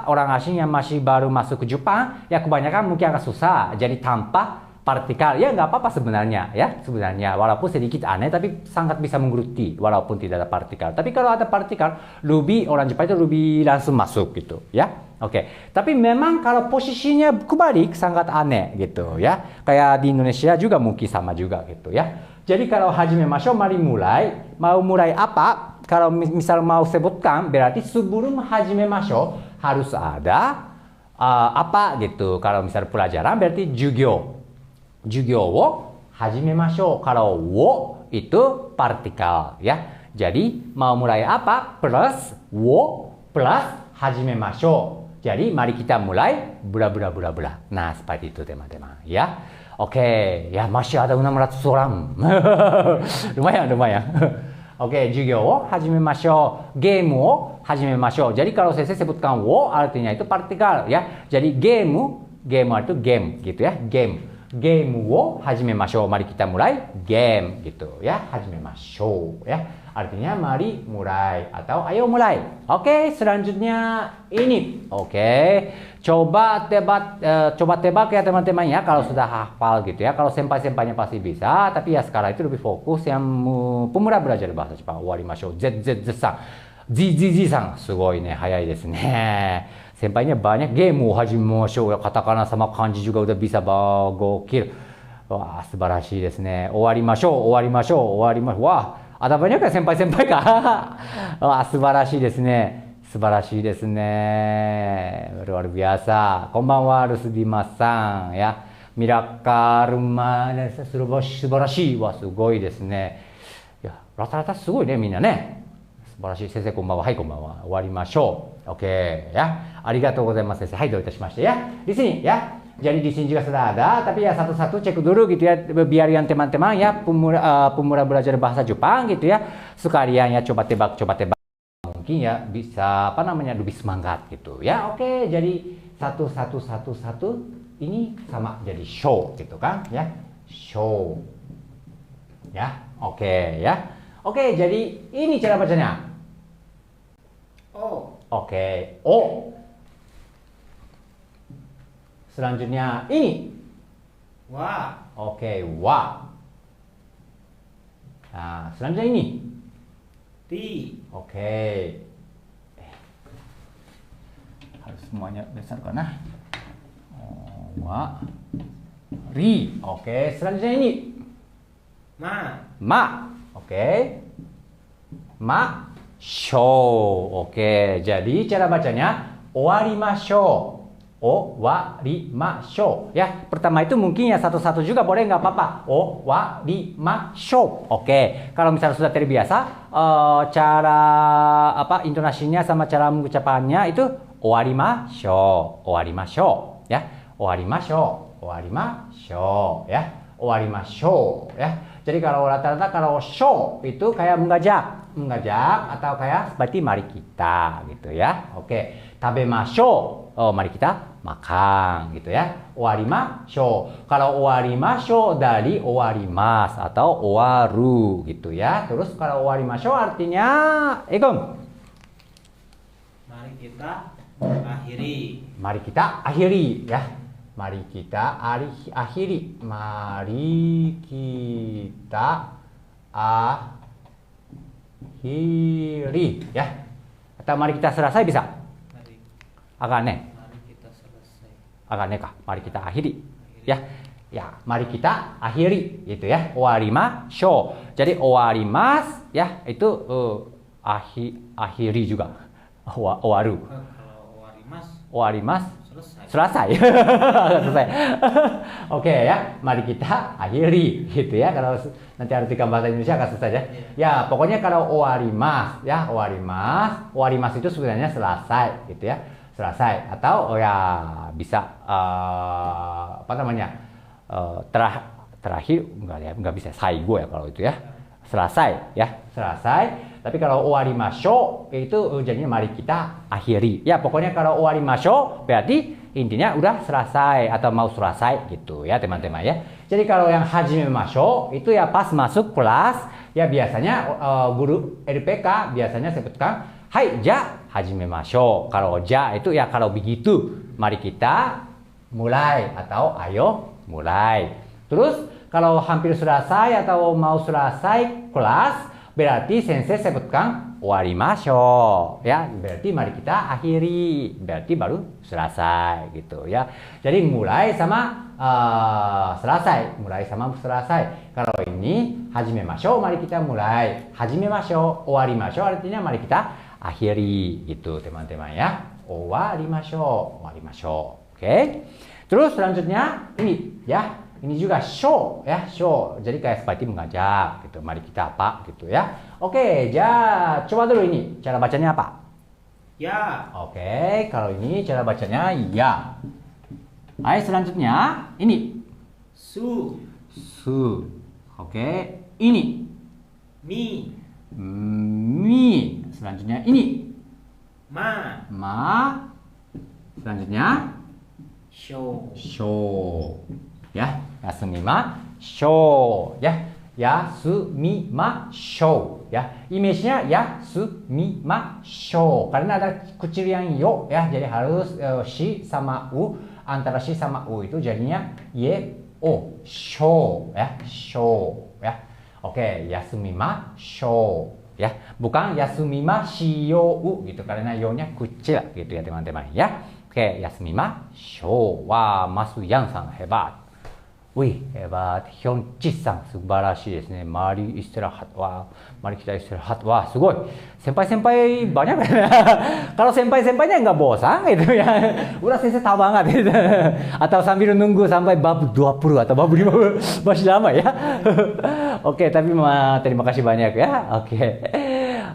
orang asing yang masih baru masuk ke Jepang, ya kebanyakan mungkin agak susah. Jadi tanpa partikel ya nggak apa-apa sebenarnya ya, sebenarnya walaupun sedikit aneh tapi sangat bisa mengerti walaupun tidak ada partikel. Tapi kalau ada partikel, lebih orang Jepang itu lebih langsung masuk gitu ya. Oke. Tapi memang kalau posisinya kebalik sangat aneh gitu ya. Kayak di Indonesia juga mungkin sama juga gitu ya. Jadi kalau hajimemashou, mari mulai. Mau mulai apa? Kalau misal mau sebutkan berarti sebelum hajimemashou harus ada apa gitu. Kalau misal pelajaran berarti jugyo. Jugyo wo hajimemashou. Kalau wo itu partikel ya. Jadi mau mulai apa? Plus wo plus hajimemashou. Jadi mari kita mulai bla bla bla bla. Nah, seperti itu teman-teman ya. Oke, ya masih ada 600 orang. lumayan. Oke, jugyo wo hajimemashou. Game wo hajimemashou. Jadi kalau saya sebutkan wo artinya itu partikel ya. Jadi game itu game gitu ya. Game wo hajimemashou. Mari kita mulai game gitu ya. Hajimemashou ya. Artinya mari mulai atau ayo mulai. Oke, selanjutnya ini. Oke. Coba tebak ya teman-teman ya kalau sudah hafal gitu ya. Kalau senpai-senpainya pasti bisa, tapi ya sekarang itu lebih fokus yang pemula belajar bahasa Jepang. Owarimashou. ZZZ-san. ZZZ-san. Sugoi ne, hayai desu ne. Senpainya banyak game hajimemashou ya, katakana sama kanji juga udah bisa gokil. Wah, subarashi desu ne. Owarimashou. Wah, ada banyak kan senpai-senpai kah? Wah, subarashi desu ne. Subarashi desu ne. Luar biasa. Konbanwa Rusudimas-san ya. Mirakaruma subarashi. Wah, sugoi desu ne. Ya, rata-rata sugoi ne minna ne. Subarashi. Sensei konbanwa. Hai, konbanwa. Owarimashou. Oke ya. Arigatou gozaimasu sensei. Hai, do itashimashita ya. Di sini ya. Jadi di sini juga sudah ada, tapi ya satu-satu cek dulu gitu ya, biar yang teman-teman ya pemula belajar bahasa Jepang gitu ya, sekalian ya coba tebak, mungkin ya bisa lebih semangat gitu ya. Oke, jadi satu ini sama jadi show gitu kan ya, show ya. Oke ya. Oke, jadi ini cara bacanya. Oke, selanjutnya ini. Wa. Oke, wa. Nah, selanjutnya ini. Ri. Oke. Harus semuanya besar karena wa. Ri. Oke, selanjutnya ini. Ma. Oke. Ma. Shou. Oke, jadi cara bacanya owarimashou. Owarimashou ya. Pertama itu mungkin ya satu-satu juga boleh, nggak apa-apa. Owarimashou. Oke. Kalau misalnya sudah terbiasa cara intonasinya sama cara mengucapannya itu owarimashou ya. Owarimashou ya. Jadi kalau rata-rata kalau show itu kayak mengajak atau kayak seperti mari kita gitu ya. Oke, tabemashou. Mari kita makan gitu ya. Owarimashou. Kalau owarimashou dari owarimasu atau owaru gitu ya. Terus kalau owarimashou artinya Egon. Mari kita akhiri. Mari kita akhiri ya. Mari kita akhiri. Mari kita akhiri ya. Atau mari kita selesai bisa? Agak aneh. Mari kita selesai. Agak aneh kah? Mari kita akhiri. Ya. Ya, mari kita akhiri gitu ya. Owarimashou. Jadi owarimasu ya itu akhiri juga. Owaru. Kalau Owarimasu selesai. Selesai. Oke ya, mari kita akhiri gitu ya. Kalau nanti artikan bahasa Indonesia agak susah ya. Ya, pokoknya kalau owarimasu ya, owarimasu itu sebenarnya selesai gitu ya. Selesai atau ya bisa terakhir enggak bisa saigo ya kalau itu ya. Selesai ya, selesai. Tapi kalau owarimashou itu jadinya mari kita akhiri. Ya, pokoknya kalau owarimashou berarti intinya udah selesai atau mau selesai gitu ya teman-teman ya. Jadi kalau yang hajimemashou itu ya pas masuk kelas ya biasanya guru LPK biasanya sebutkan hai ja hajimemashou. Kalau ja itu ya kalau begitu mari kita mulai atau ayo mulai. Terus kalau hampir selesai atau mau selesai kelas berarti sensei sebutkan owarimashou ya, berarti mari kita akhiri, berarti baru selesai gitu ya. Jadi mulai sama selesai, mulai sama selesai. Kalau ini hajimemashou mari kita mulai, hajimemashou, owarimashou artinya mari kita akhiri gitu teman-teman ya. Owarimashou, owarimashou. Oke. Terus selanjutnya ini ya. Ini juga show ya, show. Jadi kayak seperti mengajak gitu. Mari kita apa gitu ya. Oke, ya coba dulu ini cara bacanya apa? Ya. Oke, kalau ini cara bacanya ya. Ayo selanjutnya ini Su. su. Oke, ini Mi. mi. Selanjutnya ini Ma. ma. Selanjutnya Show. show. Ya, yasumimashou ya. Yasumimashou ya. Image-nya yasumimashou karena ada kecil yang yo ya. Jadi harus shi sama u, antara shi sama u itu jadinya ye o shou ya, shou ya. Oke, yasumimashou ya. Bukan yasumimashiyou gitu karena yo-nya kecil gitu ya teman-teman ya. Oke, yasumimashou. Wah, Masu Yangさん hebat. Wih, hebat. Hyunchi-san, 素晴らしいですね。Mari istirahat. Wah, mari kita istirahat. Wah, すごい. Senpai-senpai banyak kan? Kalau senpai-senpainya nggak bosan gitu ya. Udah sensei tahu banget gitu. Atau sambil nunggu sampai bab 20 atau bab 50 masih lama ya. Oke, tapi terima kasih banyak ya. Oke.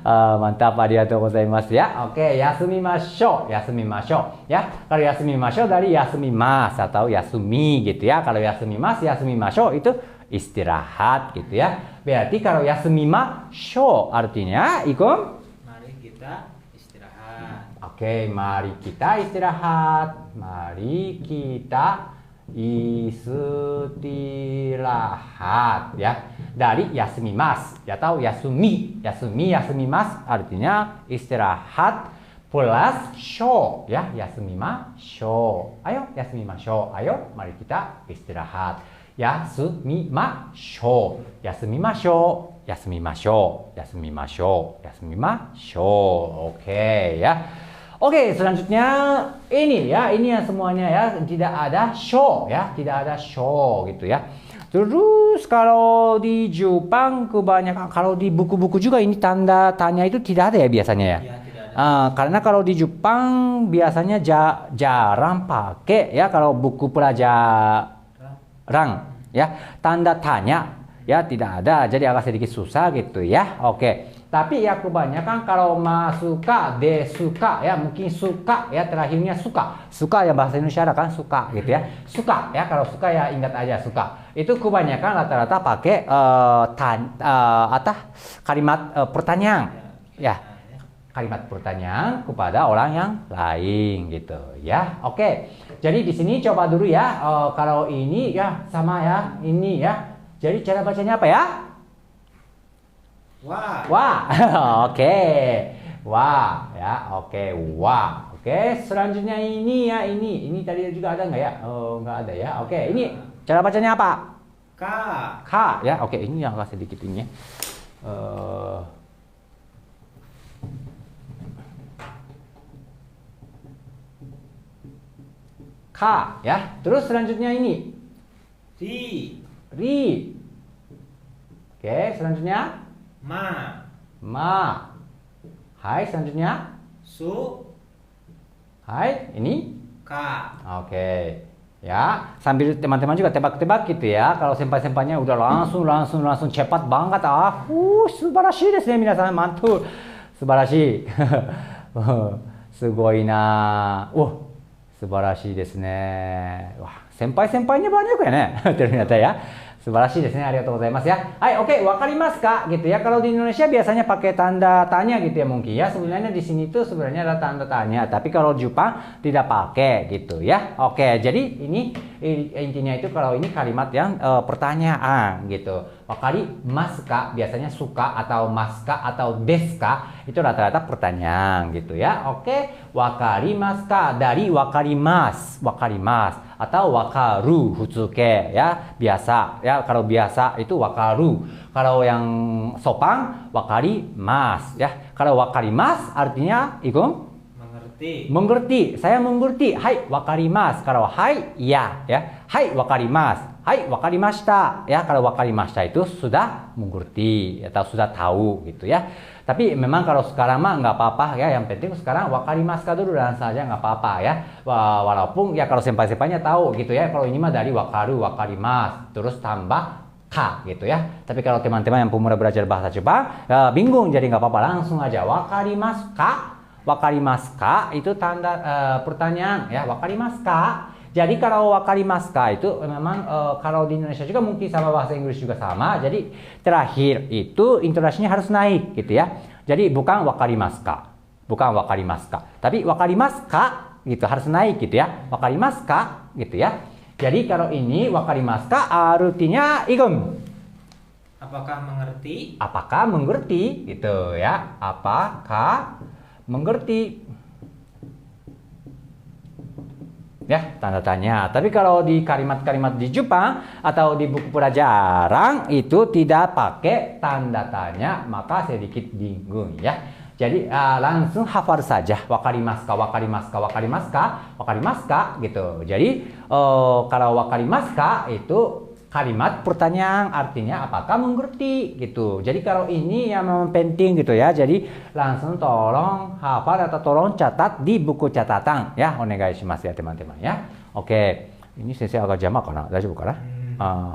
Mantap, arigatou gozaimasu ya. Oke, yasumimashou, yasumimashou ya. Kalau yasumimashou dari yasumimasu atau yasumi gitu ya. Kalau yasumimasu, yasumimashou itu istirahat gitu ya. Berarti kalau yasumimashou artinya ikum Mari kita istirahat. Oke, mari kita istirahat. Mari kita istirahat ya. Dari yasumimasu atau yasumi. Yasumi, yasumimasu artinya istirahat plus shou ya. Yasumimashou. Ayo, yasumimashou. Ayo, mari kita istirahat. Yasumimashou. Yasumimashou. Yasumimashou. Yasumimashou. Yasumimashou. Oke ya. Oke, selanjutnya ini ya. Ini yang semuanya ya. Tidak ada shou ya. Tidak ada shou gitu ya. Terus kalau di Jepang kebanyakan, kalau di buku-buku juga ini tanda tanya itu tidak ada ya biasanya ya. Ya, tidak ada. Karena kalau di Jepang biasanya jarang pakai ya kalau buku pelajaran ya tanda tanya ya tidak ada, jadi agak sedikit susah gitu ya. Oke. Tapi ya kebanyakan kalau suka, desuka ya mungkin suka ya terakhirnya suka. Suka ya bahasa Indonesia ada kan suka gitu ya. Suka ya kalau suka ya ingat aja suka. Itu kebanyakan rata-rata pakai kalimat pertanyaan ya. Kalimat pertanyaan kepada orang yang lain gitu ya. Oke. Jadi di sini coba dulu ya. Kalau ini ya sama ya ini ya. Jadi cara bacanya apa ya? Wah. Wah, oke. Wah, ya, oke. Wah, oke. Selanjutnya ini ya, ini tadi juga ada nggak ya? Oh, nggak ada ya. Oke, ini cara bacanya apa? Ka. Ka, ya. Oke, ini yang agak sedikit ini ya. Ka, ya. Terus selanjutnya ini. Ri. Ri. Oke, selanjutnya. Ma. Ma. Hai, selanjutnya. Su. Hai, ini. Ka. Oke. Ya, sambil teman-teman juga tebak-tebak gitu ya. Kalau senpai-senpainya udah langsung cepat banget. Subarashi desu ne, minasan. Mantul. Subarashi. Sugoi na. Subarashi desu ne. Wah, senpai-senpainya banyak ya, ternyata ya. Subarashi desu ne, arigatou gozaimasu ya. Hai, oke, wakarimasu ka gitu ya. Kalau di Indonesia biasanya pakai tanda tanya gitu ya mungkin ya. Sebenarnya di sini tuh sebenarnya ada tanda tanya, tapi kalau Jepang tidak pakai gitu ya. Oke, jadi ini intinya itu kalau ini kalimat yang pertanyaan gitu. Wakarimasu ka biasanya suka atau maska atau desu ka itu rata-rata pertanyaan gitu ya. Oke, wakarimasu ka dari wakarimasu, wakarimasu atau wakaru futsuke ya, biasa ya. Kalau biasa itu wakaru. Kalau yang sopan wakarimasu ya. Kalau wakarimasu artinya ikut mengerti. Saya mengerti. Hai, wakarimasu. Kalau hai, ya. Hai, wakarimasu. Hai, wakarimashita. Ya, kalau wakarimashita itu sudah mengerti atau sudah tahu gitu ya. Tapi memang kalau sekarang mah nggak apa-apa ya. Yang penting sekarang wakarimasu dulu dan saja nggak apa-apa ya. Walaupun ya kalau senpai-senpainya tahu gitu ya. Kalau ini mah dari wakaru, wakarimasu. Terus tambah ka gitu ya. Tapi kalau teman-teman yang pemula belajar bahasa Jepang bingung, jadi nggak apa-apa, langsung aja wakarimasu ka. Wakarimasu ka itu tanda pertanyaan ya, wakarimasu ka. Jadi kalau wakarimasu ka itu memang kalau di Indonesia juga mungkin sama bahasa Inggris juga sama. Jadi terakhir itu intonasinya harus naik gitu ya. Jadi bukan wakarimasu ka, bukan wakarimasu ka, tapi wakarimasu ka gitu harus naik gitu ya. Wakarimasu ka gitu ya. Jadi kalau ini wakarimasu ka artinya igum. Apakah mengerti? Apakah mengerti gitu ya. Apakah mengerti ya, tanda tanya. Tapi kalau di kalimat-kalimat di Jepang atau di buku pelajaran itu tidak pakai tanda tanya, maka sedikit bingung ya. Jadi langsung hafal saja wakarimasu ka, wakarimasu ka, wakarimasu ka, wakarimasu ka gitu. Jadi kalau wakarimasu ka itu kalimat pertanyaan, artinya apakah mengerti gitu. Jadi kalau ini yang memang penting gitu ya. Jadi langsung tolong hafal atau tolong catat di buku catatan ya. Onegai shimasu ya teman-teman ya. Oke. Ini sensei agak jamak kana? Daijoubu kana?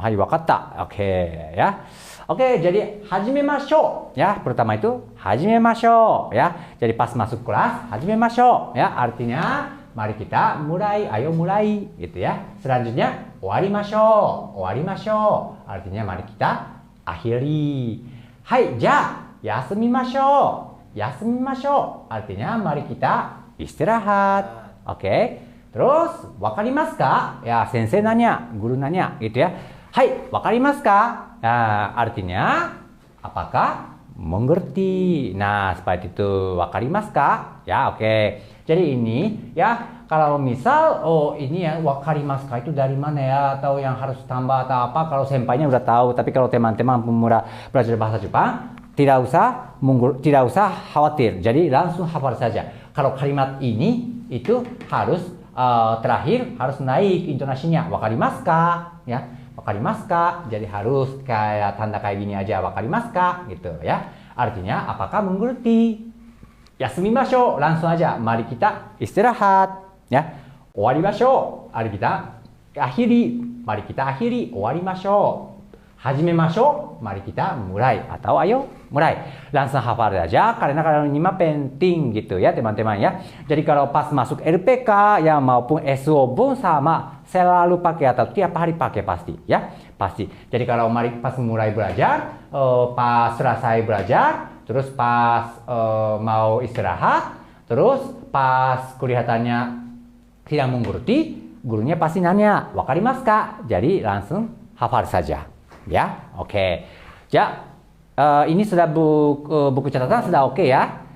Hai, wakatta. Oke ya. Oke, jadi hajimemashou ya. Pertama itu hajimemashou ya. Jadi pas masuk kelas hajimemashou ya. Artinya mari kita mulai, ayo mulai gitu ya. Selanjutnya owarimashou, owarimashou. Artinya mari kita akhiri. Hai, ja, yasumimashou, yasumimashou. Artinya mari kita istirahat. Oke. Terus wakarimasu ka? Ya, sensei nanya, guru nanya gitu ya. Hai, wakarimasu ka? Nah, artinya apakah mengerti? Nah, seperti itu. Wakarimasu ka? Ya, oke. Jadi ini ya, kalau misal ini ya wakarimasu ka itu dari mana ya, atau yang harus tambah atau apa, kalau senpainya udah tahu. Tapi kalau teman-teman pemula belajar bahasa Jepang tidak usah khawatir. Jadi langsung hafal saja. Kalau kalimat ini itu harus terakhir harus naik intonasinya, wakarimasu ka ya. Wakarimasu ka, jadi harus kayak tanda kayak gini aja, wakarimasu ka gitu ya. Artinya apakah mengerti? Yasumimashou, langsung aja mari kita istirahat ya. Owarimashou, mari kita akhiri, mari kita akhiri, owarimashou. Hajimemashou, mari kita mulai atau ayo mulai. Langsung hafal aja karena kalau ini mah penting gitu ya teman-teman ya. Jadi kalau pas masuk LPK ya maupun SO pun sama, selalu pakai atau tiap hari pakai pasti ya, pasti. Jadi kalau mari pas mulai belajar, pas selesai belajar, terus pas mau istirahat, terus pas kelihatannya tidak mengerti, gurunya pasti nanya, wakarimasu ka? Jadi langsung hafal saja. Ya, oke. Ya, ini sudah buku catatan sudah oke ya.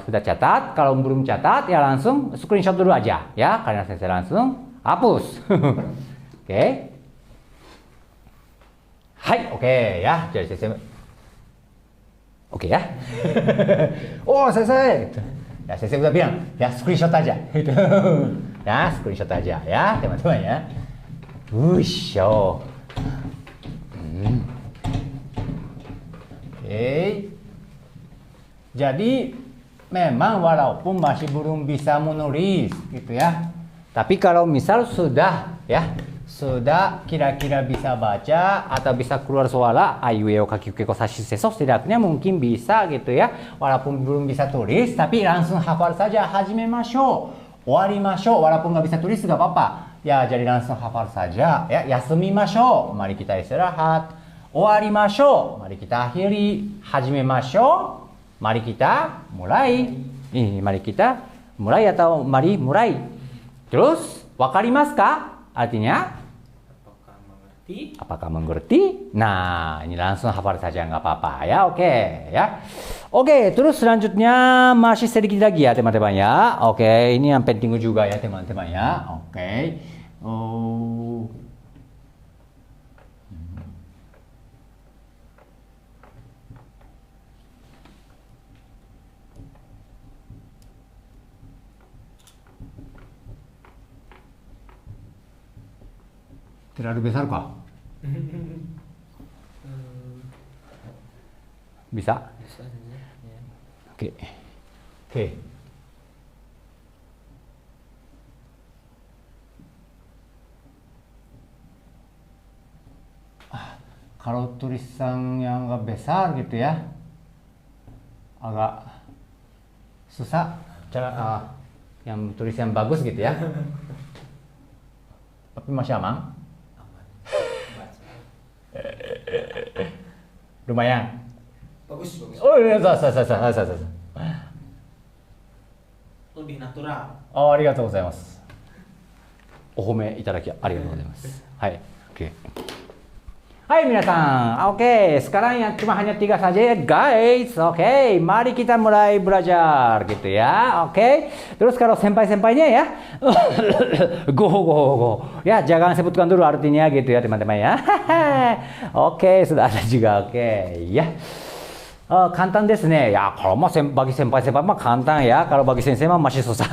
Sudah catat. Kalau belum catat ya langsung screenshot dulu aja ya, karena saya langsung hapus. Oke. Hai, oke ya. Jadi saya oke ya. Oh, selesai. Ya, saya udah bilang ya screenshot aja. Gitu. Ya, screenshot aja ya, teman-teman ya. Oke. Jadi memang walaupun masih belum bisa menulis gitu ya. Tapi kalau misal sudah ya, sudah kira-kira bisa baca atau bisa keluar suara aiweo kakikeko sashi seso, setidaknya mungkin bisa gitu ya. Walaupun belum bisa tulis tapi langsung hafal saja hajimemashou, owarimashou, walaupun nggak bisa tulis nggak apa-apa. Ya, jadi langsung hafal saja. Ya, yasumimashou. Mari kita istirahat. Owarimashou. Mari kita akhiri. Hajimemashou. Mari kita mulai. Mari kita mulai atau mari mulai. Terus, wakarimasu ka? Artinya, Apakah mengerti? apakah mengerti? Nah, ini langsung hafal saja, nggak apa-apa ya. Oke, ya. Oke, terus selanjutnya masih sedikit lagi ya teman-teman ya. Oke, ini yang penting juga ya teman-teman ya. Oke. Oh. Terlalu besar kah? Bisa? Bisa saja. Ya. Oke. Oke. Kalau tulisan yang agak besar gitu ya, agak susah. Yang tulisan bagus gitu ya. Tapi masih aman. Aman. Baca. Lumayan. Bagus, bagus. Oh iya, sa. Lebih natural. Oh, ありがとうございます。お褒めいただきありがとうございます。はい。Oke. Hai minasan, oke, sekarang yang cuma hanya 3 saja ya guys. Oke, mari kita mulai belajar gitu ya. Oke, terus kalau senpai-senpainya ya, go. Ya, jangan sebutkan dulu artinya gitu ya teman-teman ya. Oke, sudah ada juga. Oke, ya. Kantan desu ne. Ya, kalau mau bagi senpai-senpai mah kantan ya. Kalau bagi sensei mah masih susah.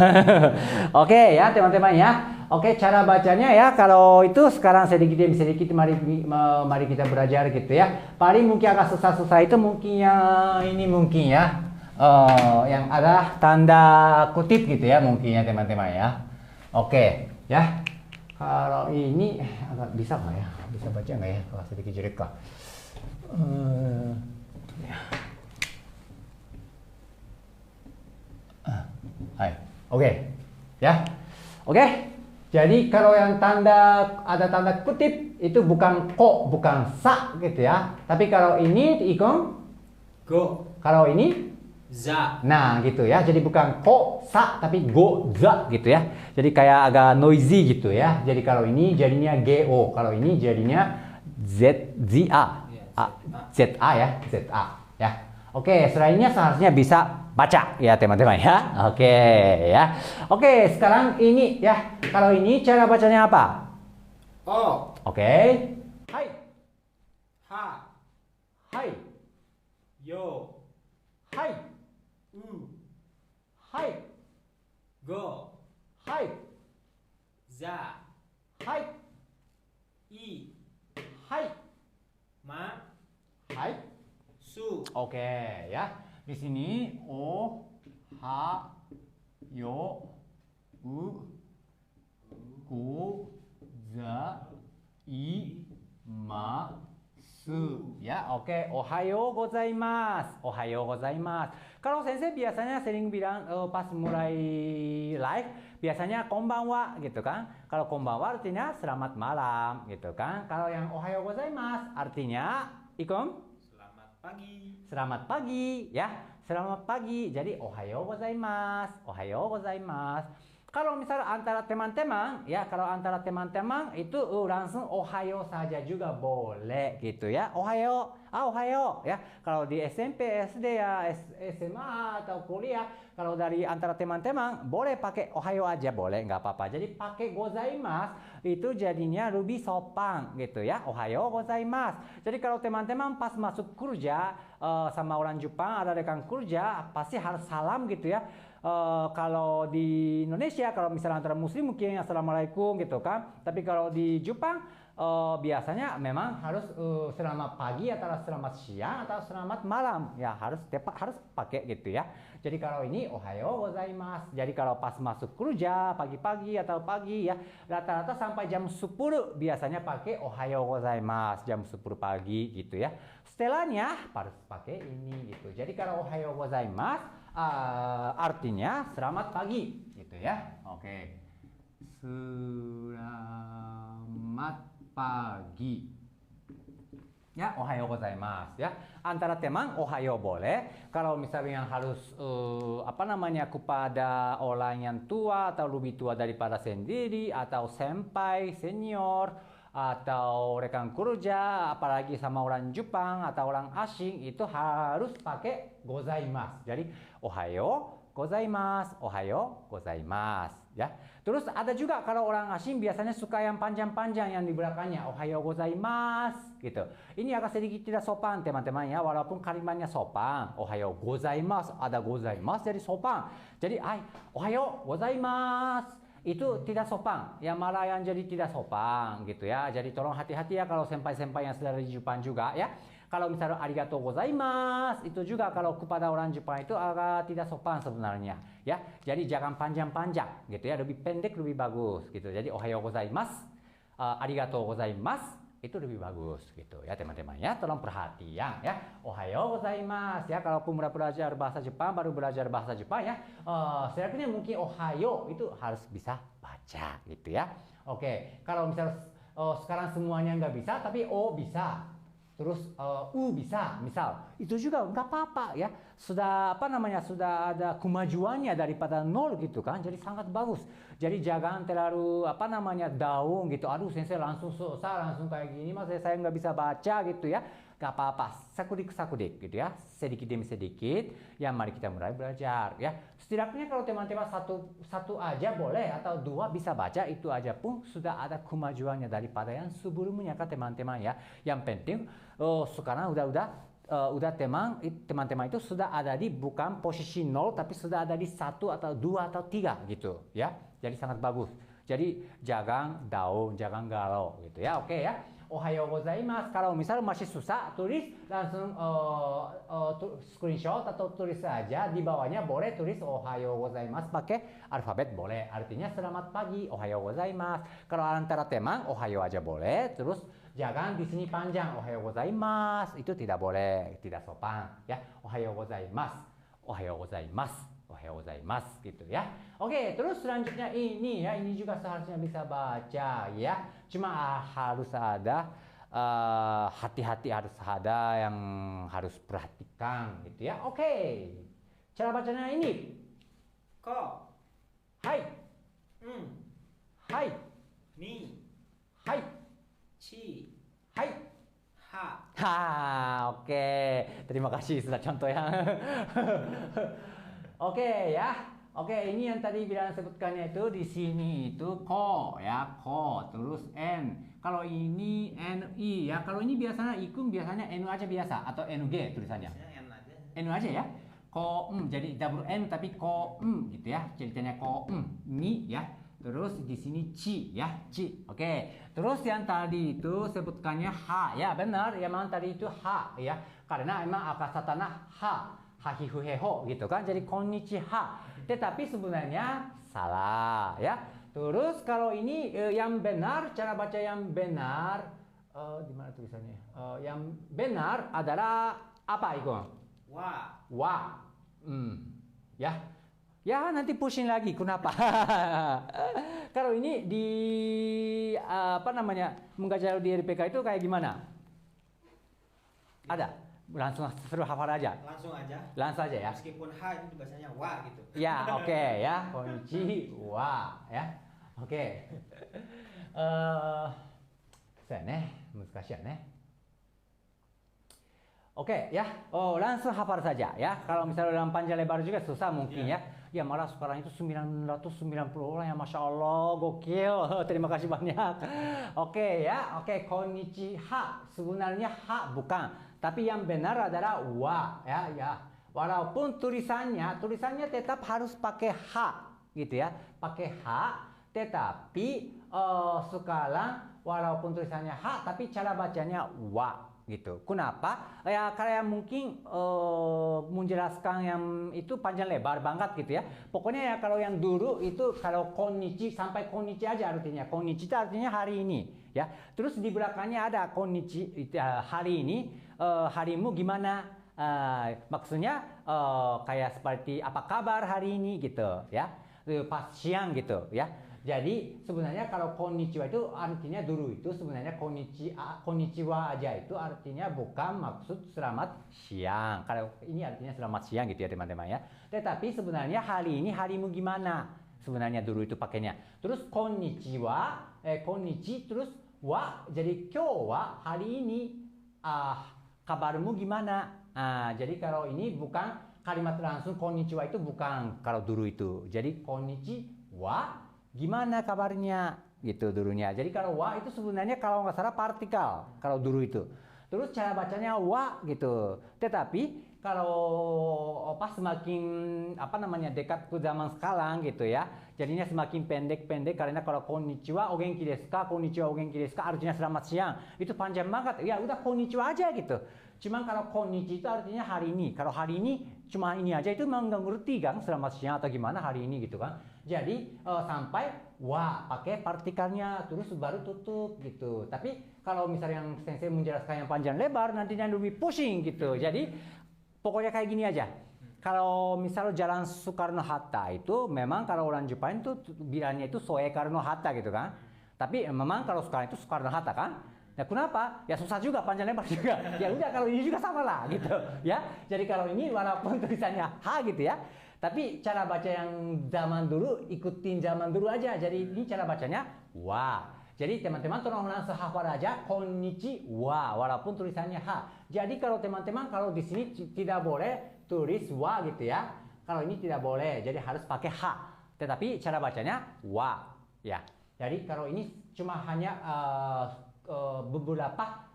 Oke ya teman-teman ya. Oke, cara bacanya ya. Kalau itu sekarang sedikit demi sedikit mari kita belajar gitu ya. Paling mungkin agak susah-susah itu mungkin yang ini mungkin ya. Yang ada tanda kutip gitu ya mungkin ya teman-teman ya. Oke ya. Kalau ini agak bisa nggak ya? Bisa baca nggak ya? Kalau sedikit jelek kah? Hai, oke, ya, oke. Jadi kalau yang ada tanda kutip itu bukan ko, bukan sa gitu ya. Tapi kalau ini ikon Go. Kalau ini Za. nah gitu ya. Jadi bukan ko sa tapi go za gitu ya. Jadi kayak agak noisy gitu ya. Jadi kalau ini jadinya go, kalau ini jadinya z z a. Z A ya, Z A ya. Oke, selainnya seharusnya bisa baca ya teman-teman ya. Oke ya. Oke, sekarang ini ya. Kalau ini cara bacanya apa? O. Oke. Hai. Ha. Hai. Yo. Hai. U. Hai. Go. Hai. Za. Hai. I. Hai. Ma. Hai. Su. Oke ya. Di sini o, ha, yo, u, ku, za, i, ma, su. Ya, oke. Ohayo gozaimasu. Ohayo gozaimasu. Kalau sensei biasanya sering bilang pas mulai live, biasanya konbanwa gitu kan. Kalau konbanwa artinya selamat malam gitu kan. Kalau yang ohayo gozaimasu artinya ikon Pagi. selamat pagi ya. Selamat pagi. Jadi ohayo gozaimasu. Ohayo gozaimasu. Kalau misal antara teman-teman ya, kalau antara teman-teman itu langsung ohayo saja juga boleh gitu ya. Ohayo, ohayo ya. Kalau di SMP, SD ya, SMA atau kuliah, kalau dari antara teman-teman boleh pakai ohayo aja boleh, nggak apa-apa. Jadi pakai gozaimasu itu jadinya lebih sopan gitu ya. Ohayo gozaimasu. Jadi kalau teman-teman pas masuk kerja sama orang Jepang ada rekan kerja pasti harus salam gitu ya. Kalau di Indonesia kalau misalnya antara muslim mungkin assalamualaikum gitu kan. Tapi kalau di Jepang biasanya memang harus selamat pagi atau selamat siang atau selamat malam ya, harus pakai gitu ya. Jadi kalau ini ohayo gozaimasu. Jadi kalau pas masuk kerja pagi-pagi atau pagi ya, rata-rata sampai jam 10 biasanya pakai ohayo gozaimasu jam 10 pagi gitu ya. Setelahnya harus pakai ini gitu. Jadi kalau ohayo gozaimasu artinya selamat pagi gitu ya. Oke. Selamat pagi. Ya, ohayo gozaimasu ya. Antara teman ohayo boleh. Kalau misalnya yang harus kepada orang yang tua atau lebih tua daripada sendiri atau senpai, senior atau rekan kerja, apalagi sama orang Jepang atau orang asing itu harus pakai gozaimasu. Jadi ohayo gozaimasu ya. Terus ada juga kalau orang asing biasanya suka yang panjang-panjang yang di belakangnya ohayo gozaimasu gitu. Ini agak sedikit tidak sopan teman-teman ya, walaupun kalimatnya sopan. Ohayo gozaimasu ada gozaimasu jadi sopan. Jadi ohayo gozaimasu itu tidak sopan, ya malah yang jadi tidak sopan gitu ya. Jadi tolong hati-hati ya kalau senpai-senpai yang sudah di Jepang juga ya. Kalau misalnya arigatou gozaimasu itu juga kalau kepada orang Jepang itu agak tidak sopan sebenarnya ya. Jadi jangan panjang-panjang gitu ya, lebih pendek lebih bagus gitu. Jadi ohayo gozaimasu, arigatou gozaimasu itu lebih bagus gitu ya teman-teman ya. Tolong perhatian ya. Ohayo gozaimasu ya, kalaupun belajar bahasa Jepang, baru belajar bahasa Jepang ya, setidaknya mungkin ohayo itu harus bisa baca gitu ya. Oke, kalau misalnya sekarang semuanya nggak bisa tapi o bisa, terus bisa, misal itu juga nggak apa-apa ya. Sudah sudah ada kemajuannya daripada nol gitu kan. Jadi sangat bagus. Jadi jangan terlalu down gitu. Aduh sensei langsung susah, langsung kayak gini mas saya nggak bisa baca gitu ya. Gak apa-apa, sakudik gitu ya, sedikit demi sedikit. Ya mari kita mulai belajar ya. Setidaknya kalau teman-teman satu aja boleh atau dua bisa baca, itu aja pun sudah ada kemajuannya daripada yang sebelumnya kan teman-teman ya. Yang penting sekarang udah teman-teman itu sudah ada di bukan posisi 0 tapi sudah ada di 1 atau 2 atau 3 gitu ya. Jadi sangat bagus. Jadi jangan down, jangan galau gitu ya. Oke ya. Ohayo gozaimasu. Kalau misal masih susah, tulis langsung screenshot atau tulis saja di bawahnya. Boleh tulis ohayo gozaimasu pakai alfabet boleh. Artinya selamat pagi, ohayo gozaimasu. Kalau antara teman ohayo aja boleh. Terus jangan di sini panjang ohayo gozaimasu. Itu tidak boleh, tidak sopan ya. Ohayo gozaimasu. Ohayo gozaimasu. Ohayo gozaimasu gitu ya. Oke, terus selanjutnya ini ya, ini juga seharusnya bisa baca ya. Cuma harus ada hati-hati, harus ada yang harus perhatikan gitu ya. Oke. Cara bacanya ini. Ko. Hai. Hai. Ni. Hai. Chi. Hai. Oke. Terima kasih sudah contoh ya. Oke ya. Oke, ini yang tadi bilang sebutkannya itu di sini itu ko ya, ko terus n. Kalau ini ni ya. Kalau ini biasanya ikung biasanya nu aja biasa atau ng tulisannya. N aja. Nu aja ya. Ko jadi double n tapi ko gitu ya. Ceritanya ko ni ya. Terus di sini ci ya, ci. Oke. Terus yang tadi itu sebutkannya ha ya, benar. Ya memang tadi itu ha ya. Karena emang akasatana ha. Hahihuheho gitu kan, jadi konnichiwa. Tetapi sebenarnya salah ya. Terus kalau ini yang benar, cara baca yang benar di mana tulisannya? Yang benar adalah apa itu? Wa. Ya. Ya nanti pusing lagi kenapa? Kalau ini di mengkaji di RPK itu kayak gimana? Ada? Langsung suruh hafal aja. Langsung aja ya. Meskipun ha itu bahasanya wa gitu. Ya, oke ya. Konnichiwa ya. Oke. Saya難しいね. Oke ya. Langsung hafal saja ya. Kalau misalnya dalam panjang lebar juga susah mungkin ya. Ya malah sekarang itu 990 orang ya, Masya Allah, gokil. Terima kasih banyak. Oke ya. Oke, konnichiwa. Sebenarnya ha bukan. Tapi yang benar adalah wa ya. Walaupun tulisannya tetap harus pakai ha gitu ya. Pakai ha, tetapi sekarang walaupun tulisannya ha tapi cara bacanya wa gitu. Kenapa? Ya karena mungkin menjelaskan yang itu panjang lebar banget gitu ya. Pokoknya ya kalau yang dulu itu kalau konnichi sampai konnichi aja artinya. Konnichi itu artinya hari ini ya. Terus di belakangnya ada konnichi hari ini. Harimu gimana? Maksudnya kayak seperti apa kabar hari ini gitu ya. Pas siang gitu ya. Jadi sebenarnya kalau konnichiwa itu artinya dulu itu sebenarnya konnichiwa aja itu artinya bukan maksud selamat siang. Kalau ini artinya selamat siang gitu ya teman-teman ya. Tetapi sebenarnya hari ini harimu gimana? Sebenarnya dulu itu pakainya. Terus konnichiwa, konnichi terus wa. Jadi kyo wa hari ini kabarmu gimana? Jadi kalau ini bukan kalimat langsung konnichiwa itu bukan kalau dulu itu. Jadi konnichiwa gimana kabarnya gitu dulunya. Jadi kalau wa itu sebenarnya kalau nggak salah partikel kalau dulu itu. Terus cara bacanya wa gitu. Tetapi kalau pas semakin dekat ke zaman sekarang gitu ya. Jadinya semakin pendek-pendek karena kalau konnichiwa o genki desu ka, konnichiwa o genki desu ka artinya selamat siang. Itu panjang banget. Ya udah konnichiwa aja gitu. Cuman kalau konnichi itu artinya hari ini. Kalau hari ini cuma ini aja itu memang nggak ngerti kan selamat siang atau gimana hari ini gitu kan. Jadi sampai wa pakai partikelnya terus baru tutup gitu. Tapi kalau misalnya yang sensei menjelaskan yang panjang lebar nantinya lebih pusing gitu. Jadi pokoknya kayak gini aja. Kalau misalnya jalan Soekarno-Hatta itu memang kalau orang Jepang itu bilangnya itu Soekarno-Hatta gitu kan. Tapi memang kalau sekarang itu Soekarno-Hatta kan. Ya kenapa? Ya susah juga panjang lebar juga. Ya udah kalau ini juga sama lah gitu ya. Jadi kalau ini walaupun tulisannya H gitu ya. Tapi cara baca yang zaman dulu ikutin zaman dulu aja. Jadi ini cara bacanya wa. Jadi teman-teman tolong langsung hafal aja konnichiwa walaupun tulisannya H. Jadi kalau teman-teman kalau di sini tidak boleh tulis wa gitu ya. Kalau ini tidak boleh. Jadi harus pakai H. Tetapi cara bacanya wa ya. Jadi kalau ini cuma hanya beberapa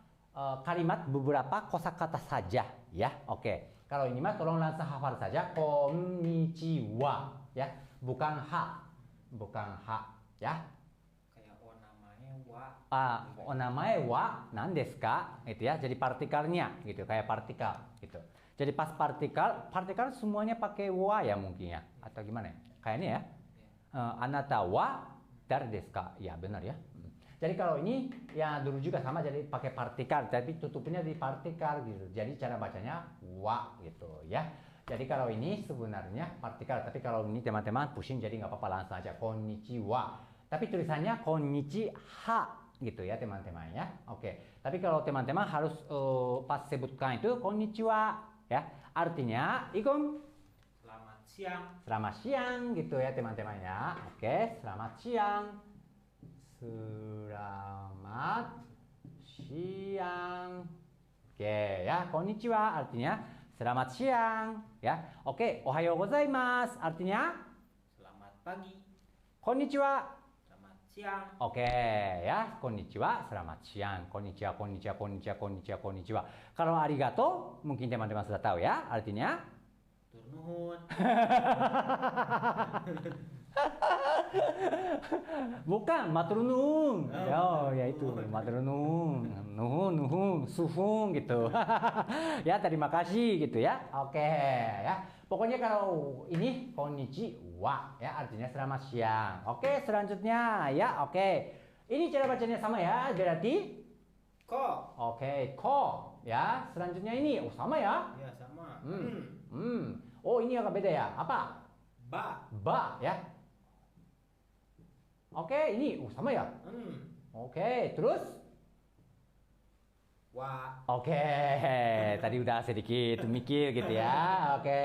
kalimat, beberapa kosakata saja ya. Oke. Kalau ini mah tolong langsung hafal saja konnichiwa ya, bukan H. Bukan H ya. Kayak onamae wa. Onamae wa nan desu ka gitu ya. Jadi partikelnya gitu, kayak partikel gitu. Jadi pas partikel semuanya pakai wa ya mungkin ya atau gimana ya? Kayaknya ya. Anata wa dari desu ka? Ya benar ya. Jadi kalau ini ya dulu juga sama jadi pakai partikel tapi tutupnya di partikel gitu. Jadi cara bacanya wa gitu ya. Jadi kalau ini sebenarnya partikel tapi kalau ini teman-teman pusing jadi nggak apa-apa langsung aja konnichiwa. Tapi tulisannya konnichiha gitu ya teman-teman ya. Oke. Tapi kalau teman-teman harus pas sebutkan itu konnichiwa ya. Artinya ikum Selamat siang. selamat siang gitu ya teman-teman ya. Oke, selamat siang. Selamat siang. Oke ya, konnichiwa artinya selamat siang ya. Oke, ohayo gozaimasu artinya Selamat pagi. konnichiwa. Selamat siang. Oke ya, konnichiwa, selamat siang. Konnichiwa, konnichiwa, konnichiwa, konnichiwa, konnichiwa. Kalau arigato mungkin teman-teman sudah tahu ya, artinya Tur nuhun. bukan matur nuwun. Ya itu matur nuwun. Nuhun, suhun gitu. Ya terima kasih gitu ya. Oke ya. Pokoknya kalau ini konnichiwa ya artinya selamat siang. Oke, selanjutnya ya oke. Ini cara bacanya sama ya. Berarti Ko. oke, ko ya. Selanjutnya ini sama ya. Ya sama. Oh, ini agak beda ya. Apa? Ba. Ba ya. Oke, ini sama ya. Oke, terus Wa. oke, tadi udah sedikit mikir gitu ya. Oke,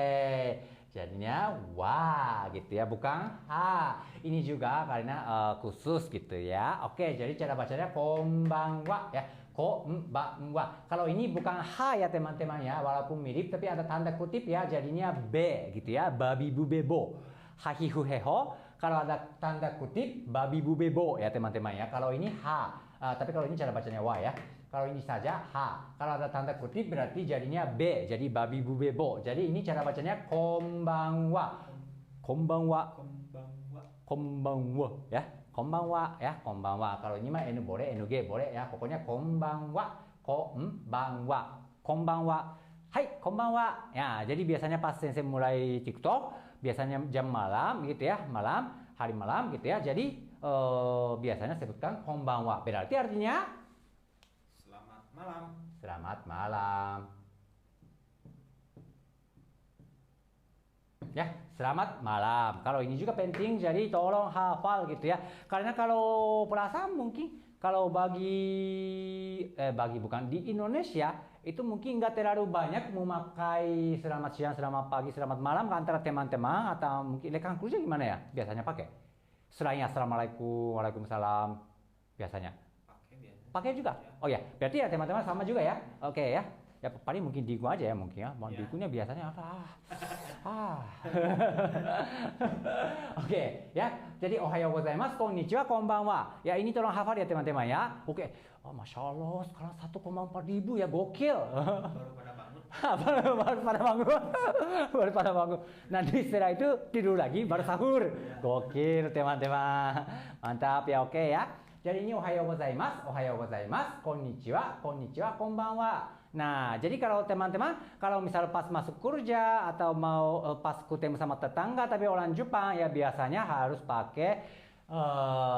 jadinya wa gitu ya, bukan ha. Ini juga karena khusus gitu ya. Oke, jadi cara bacanya konbanwa ya. Konbanwa. Kalau ini bukan ha ya teman-teman ya, walaupun mirip tapi ada tanda kutip ya, jadinya be gitu ya. Babi bu bebo. Hahihu heho. Kalau ada tanda kutip babi bu bebo ya teman-teman ya. Kalau ini ha. Tapi kalau ini cara bacanya wa ya. Kalau ini saja ha. Kalau ada tanda kutip berarti jadinya be. Jadi babi bu bebo. Jadi ini cara bacanya konbanwa. Konbanwa. Konbanwa. Konbanwa ya. Konbanwa ya. Konbanwa. Kalau ini mah enu boleh, enu ge boleh ya. Pokoknya konbanwa. Konbanwa. Konbanwa. Hai, konbanwa. Ya, jadi biasanya pas sensei mulai TikTok, biasanya jam malam gitu ya, hari malam gitu ya. Jadi biasanya sebutkan konbanwa. Berarti artinya Selamat malam. selamat malam. Ya, selamat malam. Kalau ini juga penting, jadi tolong hafal gitu ya. Karena kalau perasaan mungkin kalau bukan di Indonesia itu mungkin nggak terlalu banyak memakai selamat siang, selamat pagi, selamat malam antara teman-teman atau mungkin rekan kerja gimana ya biasanya pakai. Selain assalamualaikum, waalaikumsalam biasanya. Pakai biasa. Pakai juga? Oh ya, berarti ya teman-teman sama juga ya. Oke ya. Ya paling mungkin digu aja ya mungkin ya. Ya. Digunya biasanya Oke ya. Jadi ohayo gozaimasu, konnichiwa, konbanwa. Ya ini tolong hafal ya teman-teman ya. Oke. Oh, Masya Allah sekarang 1,4 ribu ya gokil. Baru pada bangun. baru pada bangun. Baru pada bangun. Nanti setelah itu tidur lagi baru sahur. Gokil teman-teman. Mantap ya oke ya. Jadi ini ohayo gozaimasu, konnichiwa, konbanwa. Nah, jadi kalau teman-teman, kalau misal pas masuk kerja atau mau pas ketemu sama tetangga tapi orang Jepang ya biasanya harus pakai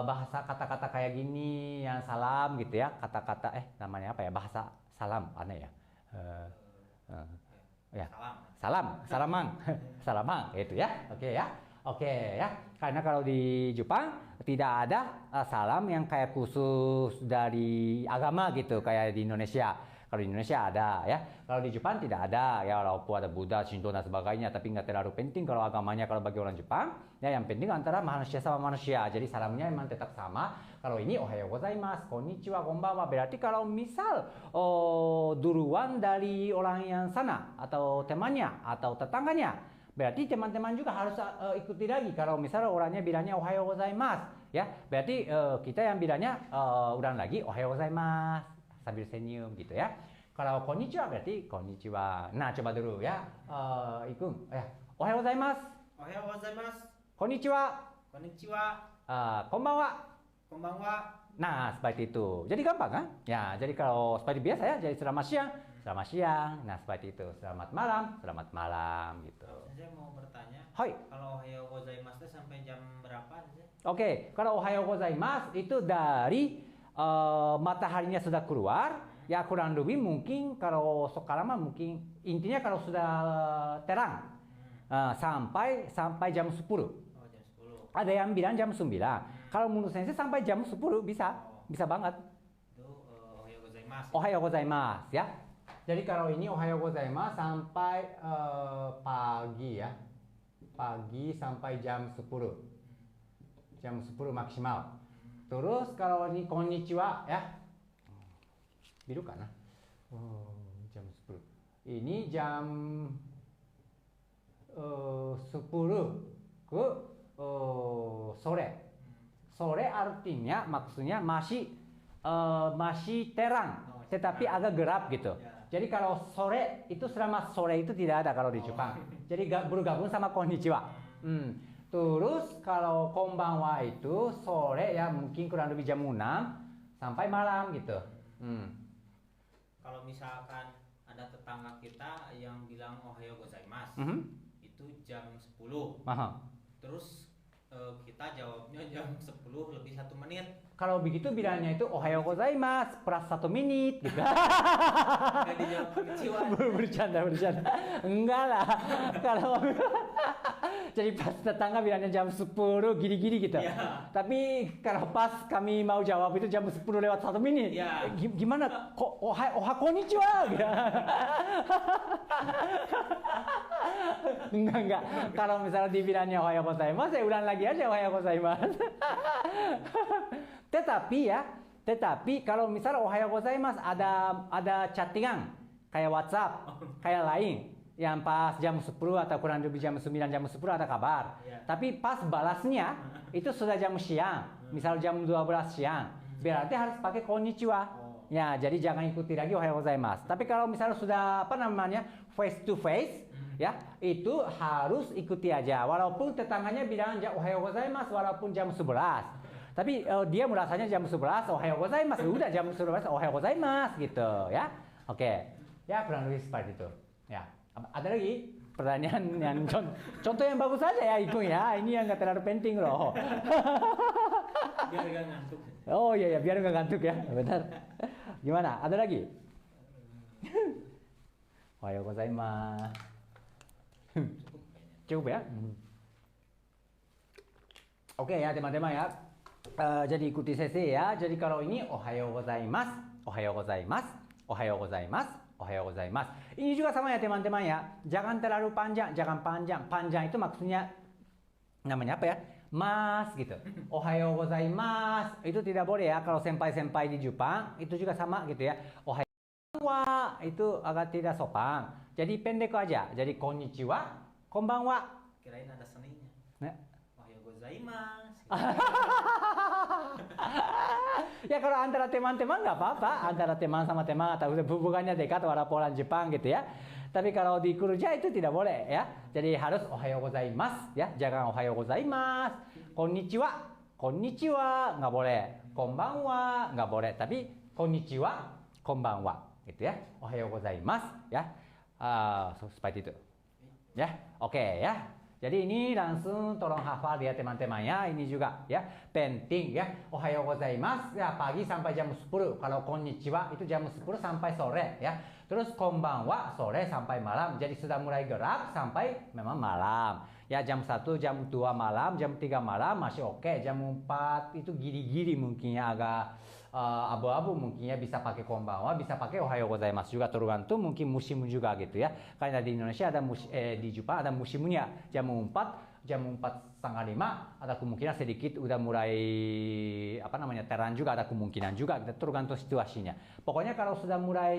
bahasa kata-kata kayak gini yang salam gitu ya. Kata-kata namanya apa ya? Bahasa salam aneh ya. Ya. Salamang. Salamang itu ya. Oke ya. Oke ya, karena kalau di Jepang tidak ada salam yang kayak khusus dari agama gitu kayak di Indonesia. Kalau di Indonesia ada ya, kalau di Jepang tidak ada ya, walaupun ada Buddha, Shinto dan sebagainya, tapi nggak terlalu penting kalau agamanya kalau bagi orang Jepang. Ya yang penting antara manusia sama manusia, jadi salamnya memang tetap sama. Kalau ini ohayo gozaimasu, konnichiwa, konbanwa, berarti kalau misal duluan dari orang yang sana atau temannya atau tetangganya. Berarti teman-teman juga harus ikuti lagi. Kalau misalnya orangnya bilangnya ohayo gozaimasu, ya berarti kita yang bilangnya ulang lagi ohayo gozaimasu sambil senyum gitu ya. Kalau konnichiwa berarti konnichiwa. Nah coba dulu ya, Ikung. Ohayo gozaimasu. Ohayo gozaimasu. Konnichiwa. Konnichiwa. Konbanwa. Konbanwa. Nah seperti itu. Jadi gampang kan? Ya jadi kalau seperti biasa ya, jadi selamat siang. Selamat siang. Nah seperti itu. Selamat malam gitu. Saya mau bertanya. Hai. Kalau ohayo gozaimasu sampai jam berapa aja? Oke, kalau ohayo gozaimasu itu dari mataharinya sudah keluar, ya kurang lebih mungkin kalau sekarang mah mungkin intinya kalau sudah terang sampai jam 10. Oh, jam 10. Ada yang bilang jam 9. Kalau menurut saya sampai jam 10 bisa banget. Itu ohayo gozaimasu. Ohayo gozaimasu ya. Jadi kalau ini ohayo gozaimasu sampai pagi ya. Pagi sampai jam 10. Jam 10 maksimal. Terus kalau ini konnichiwa ya. Biru kan? Jam 10. Ini jam 10 ke sore. Sore artinya maksudnya masih terang, tetapi agak gelap gitu. Jadi kalau sore itu selama sore itu tidak ada kalau di Jepang. Jadi bergabung sama konnichiwa. Terus kalau konbanwa itu sore ya mungkin kurang lebih jam 6 sampai malam gitu. Kalau misalkan ada tetangga kita yang bilang ohayo gozaimasu, itu jam 10. Terus kita jawabnya jam 10 lebih 1 menit. Kalau begitu bilangnya itu ohayo gozaimasu plus 1 menit gitu. Nggak dijawab konnichiwa. bercanda. Enggak lah. Kalau jadi pas tetangga bilangnya jam 10 gini-gini gitu. Ya. Tapi kalau pas kami mau jawab itu jam 10 lewat 1 menit. Ya. Gimana? Kok oha konnichiwa? Enggak. Kalau misalnya dibilangnya ohayo gozaimasu, saya ulang lagi aja ohayo gozaimasu. Tetapi kalau misalnya ohayo gozaimasu ada chattingan kayak WhatsApp, kayak lain yang pas jam 10 atau kurang lebih jam 9, jam 10 ada kabar. Yeah. Tapi pas balasnya itu sudah jam siang, misal jam 12 siang. Berarti harus pakai konnichiwa. Ya, jadi jangan ikuti lagi ohayo gozaimasu. Tapi kalau misalnya sudah face to face, ya, itu harus ikuti aja. Walaupun tetangganya bilang ohayo gozaimasu walaupun jam 11. Tapi dia merasanya jam 11 ohayo gozaimasu, udah jam 11 ohayo gozaimasu gitu, ya. Oke. Ya, kurang lebih seperti itu. Ya. Ada lagi pertanyaan yang contoh yang bagus saja ya Ikung ya. Ini yang nggak terlalu penting loh. Biar nggak ngantuk. Oh iya biar nggak ngantuk ya. Benar. Gimana? Ada lagi? Ohayo gozaimasu. Cukup ya. Oke ya teman-teman ya. Jadi ikuti sesi ya. Jadi kalau ini ohayo gozaimasu, ohayo gozaimasu, ohayo gozaimasu, ohayo gozaimasu. Ini juga sama ya teman-teman ya. Jangan terlalu panjang, jangan panjang. Panjang itu maksudnya namanya apa ya? Mas gitu. Ohayo gozaimasu itu tidak boleh ya kalau senpai-senpai di Jepang itu juga sama gitu ya. Ohayo wa itu agak tidak sopan. Jadi pendek aja. Jadi konnichiwa, konbanwa. Kirain ada seninya. Nah. Ohayo gozaimasu. Ya kalau antara teman-teman nggak apa-apa, antara teman sama teman atau hubungannya dekat walaupun orang Jepang gitu ya. Tapi kalau di kerja itu tidak boleh ya. Jadi harus ohayo gozaimasu ya, jangan ohayo gozaimasu. Konnichiwa, konnichiwa nggak boleh. Konbanwa nggak boleh. Tapi konnichiwa, konbanwa gitu ya. Ohayo gozaimasu ya. Seperti itu. Ya, oke ya. Jadi ini langsung tolong hafal ya teman-teman ya. Ini juga ya penting ya. Ohayo gozaimasu ya pagi sampai jam 10. Kalau konnichiwa itu jam 10 sampai sore ya. Terus konbanwa sore sampai malam. Jadi sudah mulai gerak sampai memang malam. Ya jam 1, jam 2 malam, jam 3 malam masih oke. Jam 4 itu giri-giri mungkin ya agak abu-abu mungkin ya bisa pakai konbanwa, bisa pakai ohayo gozaimasu juga tergantung mungkin musim juga gitu ya. Karena di Indonesia ada di Jepang ada musimnya jam 4 setengah 5 ada kemungkinan sedikit udah mulai apa namanya terang juga ada kemungkinan juga tergantung situasinya. Pokoknya kalau sudah mulai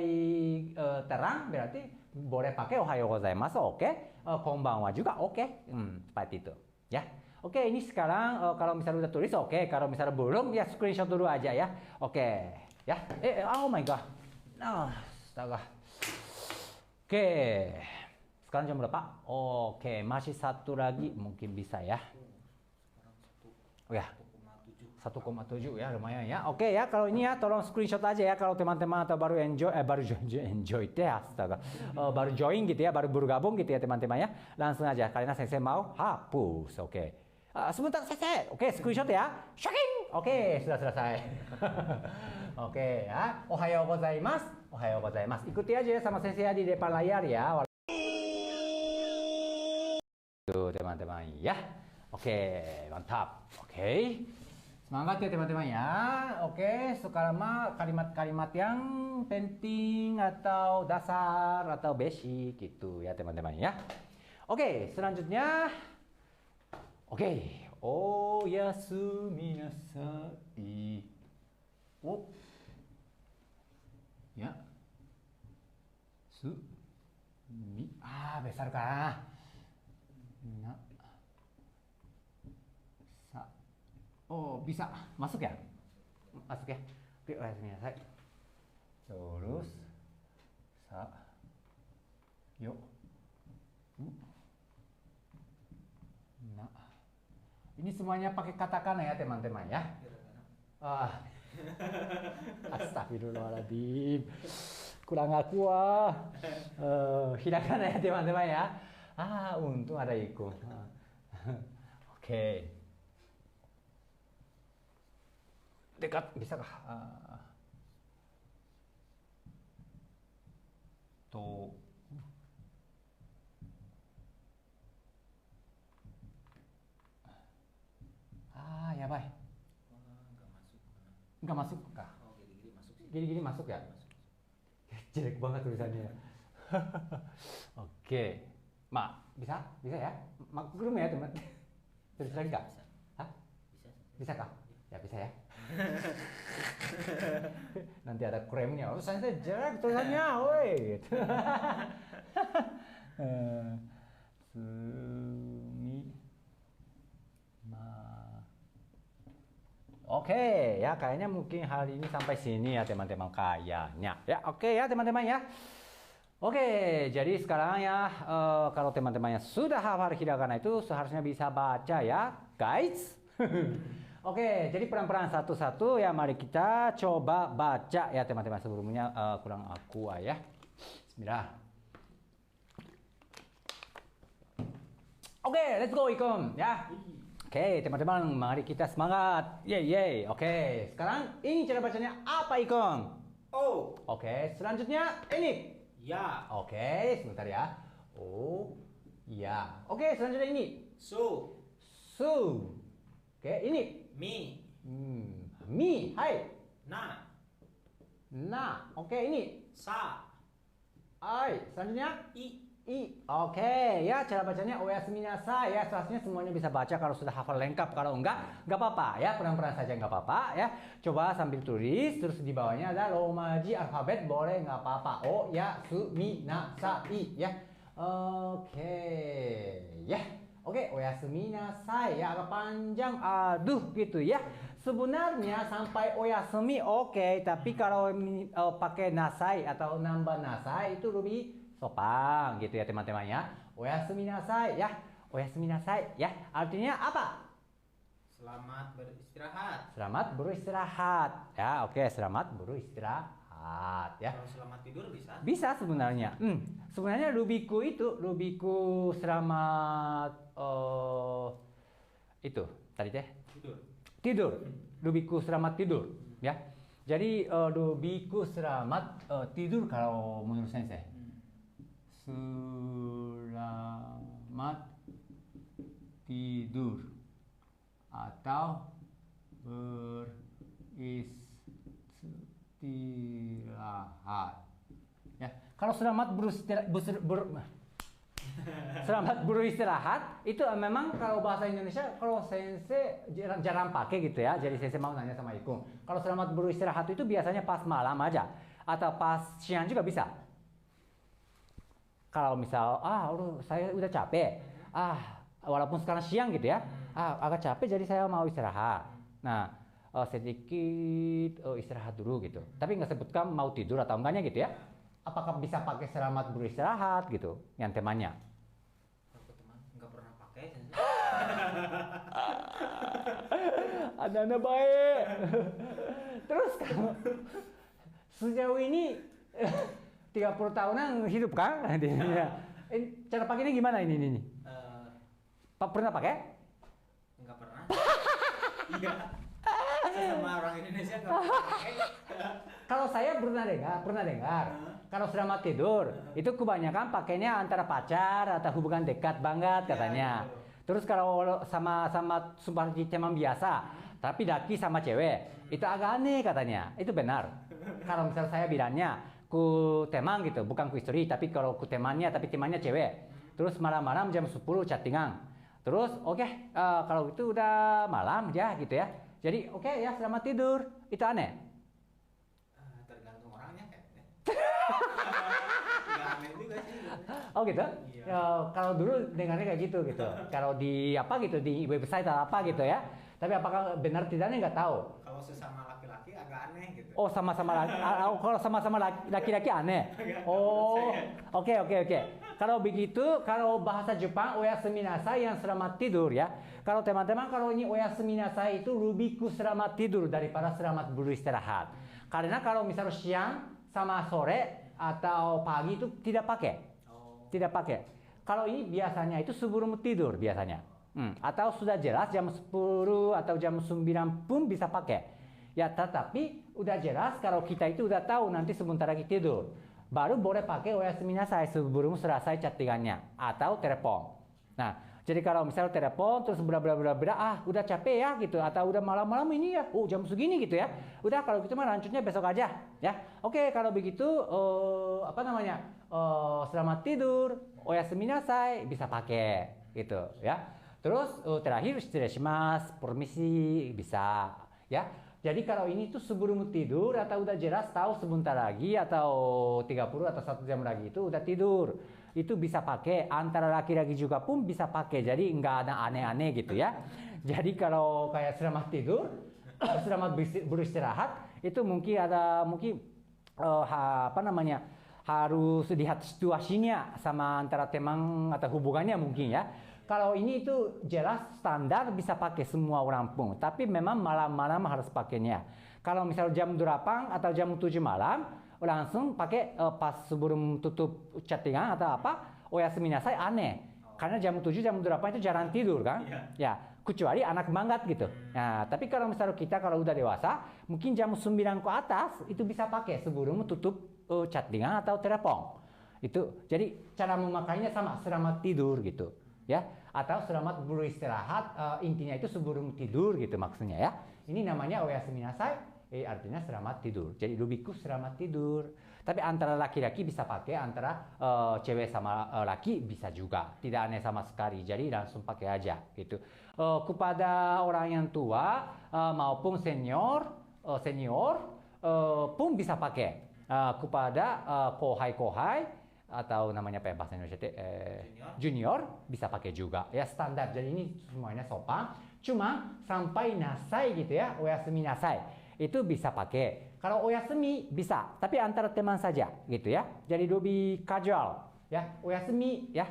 terang berarti boleh pakai ohayo gozaimasu oke, konbanwa juga oke. Seperti itu ya. Oke, ini sekarang kalau misalnya udah tulis oke, kalau misalnya belum ya screenshot dulu aja ya. Oke, ya. Oh my god. Astaga. Oke. Sekarang jam berapa? Oke, masih satu lagi mungkin bisa ya. Oh ya. 1,7 ya lumayan ya. Oke ya, kalau ini ya tolong screenshot aja ya kalau teman-teman atau baru enjoy teh astaga. Baru join gitu ya, baru bergabung gitu ya teman-teman ya. Langsung aja karena saya mau hapus. Oke. Sebentar selesai. Oke, screenshot ya. Shocking. Oke, sudah selesai. Oke ya. Ohayo gozaimasu. Ohayo gozaimasu. Ikuti aja sama sesi di depan layar ya. Tuh teman-teman ya. Oke, mantap. Oke. Semangat ya teman-teman ya. Oke, sekarang mah kalimat-kalimat yang penting atau dasar atau basic gitu ya teman-teman ya. Oke, selanjutnya oke. Oyasumi nasai. Oh. Ya. Besar kah? Na. Sa. Oh, bisa masuk ya? Masuk ya. Oke, oyasumi nasai. Terus sa. Yo. Na. Ini semuanya pakai katakana ya teman-teman ya. Astagfirullahaladzim. Kurang aku hiragana ya teman-teman ya. Untung ada Iko. Oke. Dekat bisa kah? Tuh. Yabai. Nggak masuk kah? Oh, gini-gini masuk sih. Gini-gini masuk ya? Jelek banget tulisannya. Oke. Bisa? Bisa ya? Maklum ya teman. Tulis lagi nggak? Hah? Bisa. Bisa kah? Ya bisa ya. Nanti ada kremnya. Oh, saya jelek tulisannya, woi. Sumi. Oke, ya kayaknya mungkin hari ini sampai sini ya teman-teman kayaknya. Ya, oke ya teman-teman ya. Oke, jadi sekarang ya kalau teman-temannya sudah hafal hiragana itu seharusnya bisa baca ya, guys. Oke, jadi pelan-pelan satu-satu ya mari kita coba baca ya teman-teman sebelumnya kurang aku ya. Bismillah. Oke, let's go Ikom ya. Oke, teman-teman, mari kita semangat. Yeay. Oke, sekarang ini cara bacanya apa, Ikon? O. Oke, selanjutnya ini. Ya. Oke, sebentar ya. O, Ya. Oke, selanjutnya ini. Su. Su. Oke, ini. Mi. Mi. Hai. Na. Na. Oke, ini. Sa. Ai. Selanjutnya. I. Oke, ya cara bacanya oyasumi nasai ya. Seharusnya semuanya bisa baca kalau sudah hafal lengkap. Kalau enggak apa-apa ya. Pelan-pelan saja nggak apa-apa ya. Coba sambil tulis. Terus di bawahnya ada romaji alfabet. Boleh nggak apa-apa. Oyasumi nasai ya. Oke, ya. Oke, oyasumi nasai ya. Agak panjang. Aduh gitu ya. Sebenarnya sampai oyasumi oke. Tapi kalau pakai nasai atau nambah nasai itu lebih sopan gitu ya teman-teman ya. Oyasumi nasai ya. Oyasumi nasai ya. Artinya apa? Selamat beristirahat. Selamat beristirahat. Ya, oke, selamat beristirahat ya. Kalau selamat tidur bisa? Bisa sebenarnya. Sebenarnya lubiku selamat itu tadi teh. Tidur. Lubiku selamat tidur ya. Jadi lubiku selamat tidur kalau menurut sensei. Selamat tidur atau beristirahat ya. Kalau selamat selamat beristirahat itu memang kalau bahasa Indonesia kalau sensei jarang pakai gitu ya. Jadi sensei mau nanya sama Ikung. Kalau selamat beristirahat itu biasanya pas malam aja atau pas siang juga bisa. Kalau misal, saya udah capek, walaupun sekarang siang gitu ya, agak capek jadi saya mau istirahat. Nah, sedikit istirahat dulu gitu. Tapi nggak sebutkan mau tidur atau enggaknya gitu ya. Apakah bisa pakai selamat beristirahat gitu, yang temanya? Aku teman nggak pernah pakai. Ada baik. Terus kalau sejauh ini 30 tahunan hidup kan? Cara pakainya gimana ini? Pernah pakai? Nggak pernah. Iya. Sama orang Indonesia nggak pernah pakai. Kalau saya pernah dengar. Kalau selamat tidur, itu kebanyakan pakainya antara pacar atau hubungan dekat banget katanya. Terus kalau sama seperti teman biasa, tapi daki sama cewek, itu agak aneh katanya. Itu benar. Kalau misal saya bilangnya, ku teman gitu, bukan ku istri, tapi kalau ku temannya, tapi temannya cewek. Terus malam-malam jam 10 chattingan. Terus oke, kalau itu udah malam ya gitu ya. Jadi oke ya selamat tidur. Itu aneh. Tergantung orangnya kayaknya. Nggak aneh juga sih. Oh gitu? Iya. Kalau dulu dengarnya kayak gitu. Kalau di apa gitu di website atau apa gitu ya. Tapi apakah benar tidaknya nggak tahu. Kalau sesama laki-laki agak aneh gitu. Oh sama-sama kalau sama-sama laki-laki aneh. Oh oke. Kalau begitu kalau bahasa Jepang oyasumi nasai yang selamat tidur ya. Kalau teman-teman kalau ini oyasumi nasai itu lubiku selamat tidur daripada selamat beristirahat. Karena kalau misalnya siang sama sore atau pagi itu tidak pakai. Tidak pakai. Kalau ini biasanya itu sebelum tidur biasanya. Atau sudah jelas jam 10 atau jam 9 pun bisa pakai. Ya tetapi udah jelas kalau kita itu udah tahu nanti sebentar lagi tidur. Baru boleh pakai oyasumi nasai sebelum selesai chattingannya atau telepon. Nah, jadi kalau misalnya telepon terus bla udah capek ya gitu atau udah malam-malam ini ya, jam segini gitu ya. Udah kalau gitu mah lanjutnya besok aja ya. Oke, kalau begitu selamat tidur, oyasumi nasai bisa pakai gitu ya. Terus terakhir shirashimasu, permisi bisa ya. Jadi kalau ini tuh sebelum tidur atau udah jelas tahu sebentar lagi atau 30 atau 1 jam lagi itu udah tidur. Itu bisa pakai antara laki-laki juga pun bisa pakai. Jadi nggak ada aneh-aneh gitu ya. Jadi kalau kayak selamat tidur, selamat beristirahat itu mungkin harus lihat situasinya sama antara teman atau hubungannya mungkin ya. Kalau ini itu jelas standar bisa pakai semua orang pun. Tapi memang malam-malam harus pakainya. Kalau misal jam 8 atau jam 7 malam, langsung pakai pas sebelum tutup chattingan atau apa, oyasumi nasai aneh. Karena jam 7, jam 8 itu jarang tidur kan. Ya, kecuali anak banget gitu. Nah, tapi kalau misalnya kita kalau udah dewasa, mungkin jam 9 ke atas itu bisa pakai sebelum tutup chattingan atau telepon. Itu jadi cara memakainya sama, selamat tidur gitu ya, atau selamat beristirahat, intinya itu sebelum tidur gitu maksudnya ya. Ini namanya oyasumi nasai, artinya selamat tidur. Jadi dobiku selamat tidur. Tapi antara laki-laki bisa pakai, antara cewek sama laki bisa juga, tidak aneh sama sekali. Jadi langsung pakai aja gitu. Kepada orang yang tua maupun senior pun bisa pakai. Kepada kohai atau namanya apa ya bahasa Indonesia junior bisa pakai juga ya, standar. Jadi ini semuanya sopan. Cuma sampai nasai gitu ya, oyasumi nasai itu bisa pakai. Kalau oyasumi bisa, tapi antara teman saja gitu ya. Jadi lebih casual ya, oyasumi ya,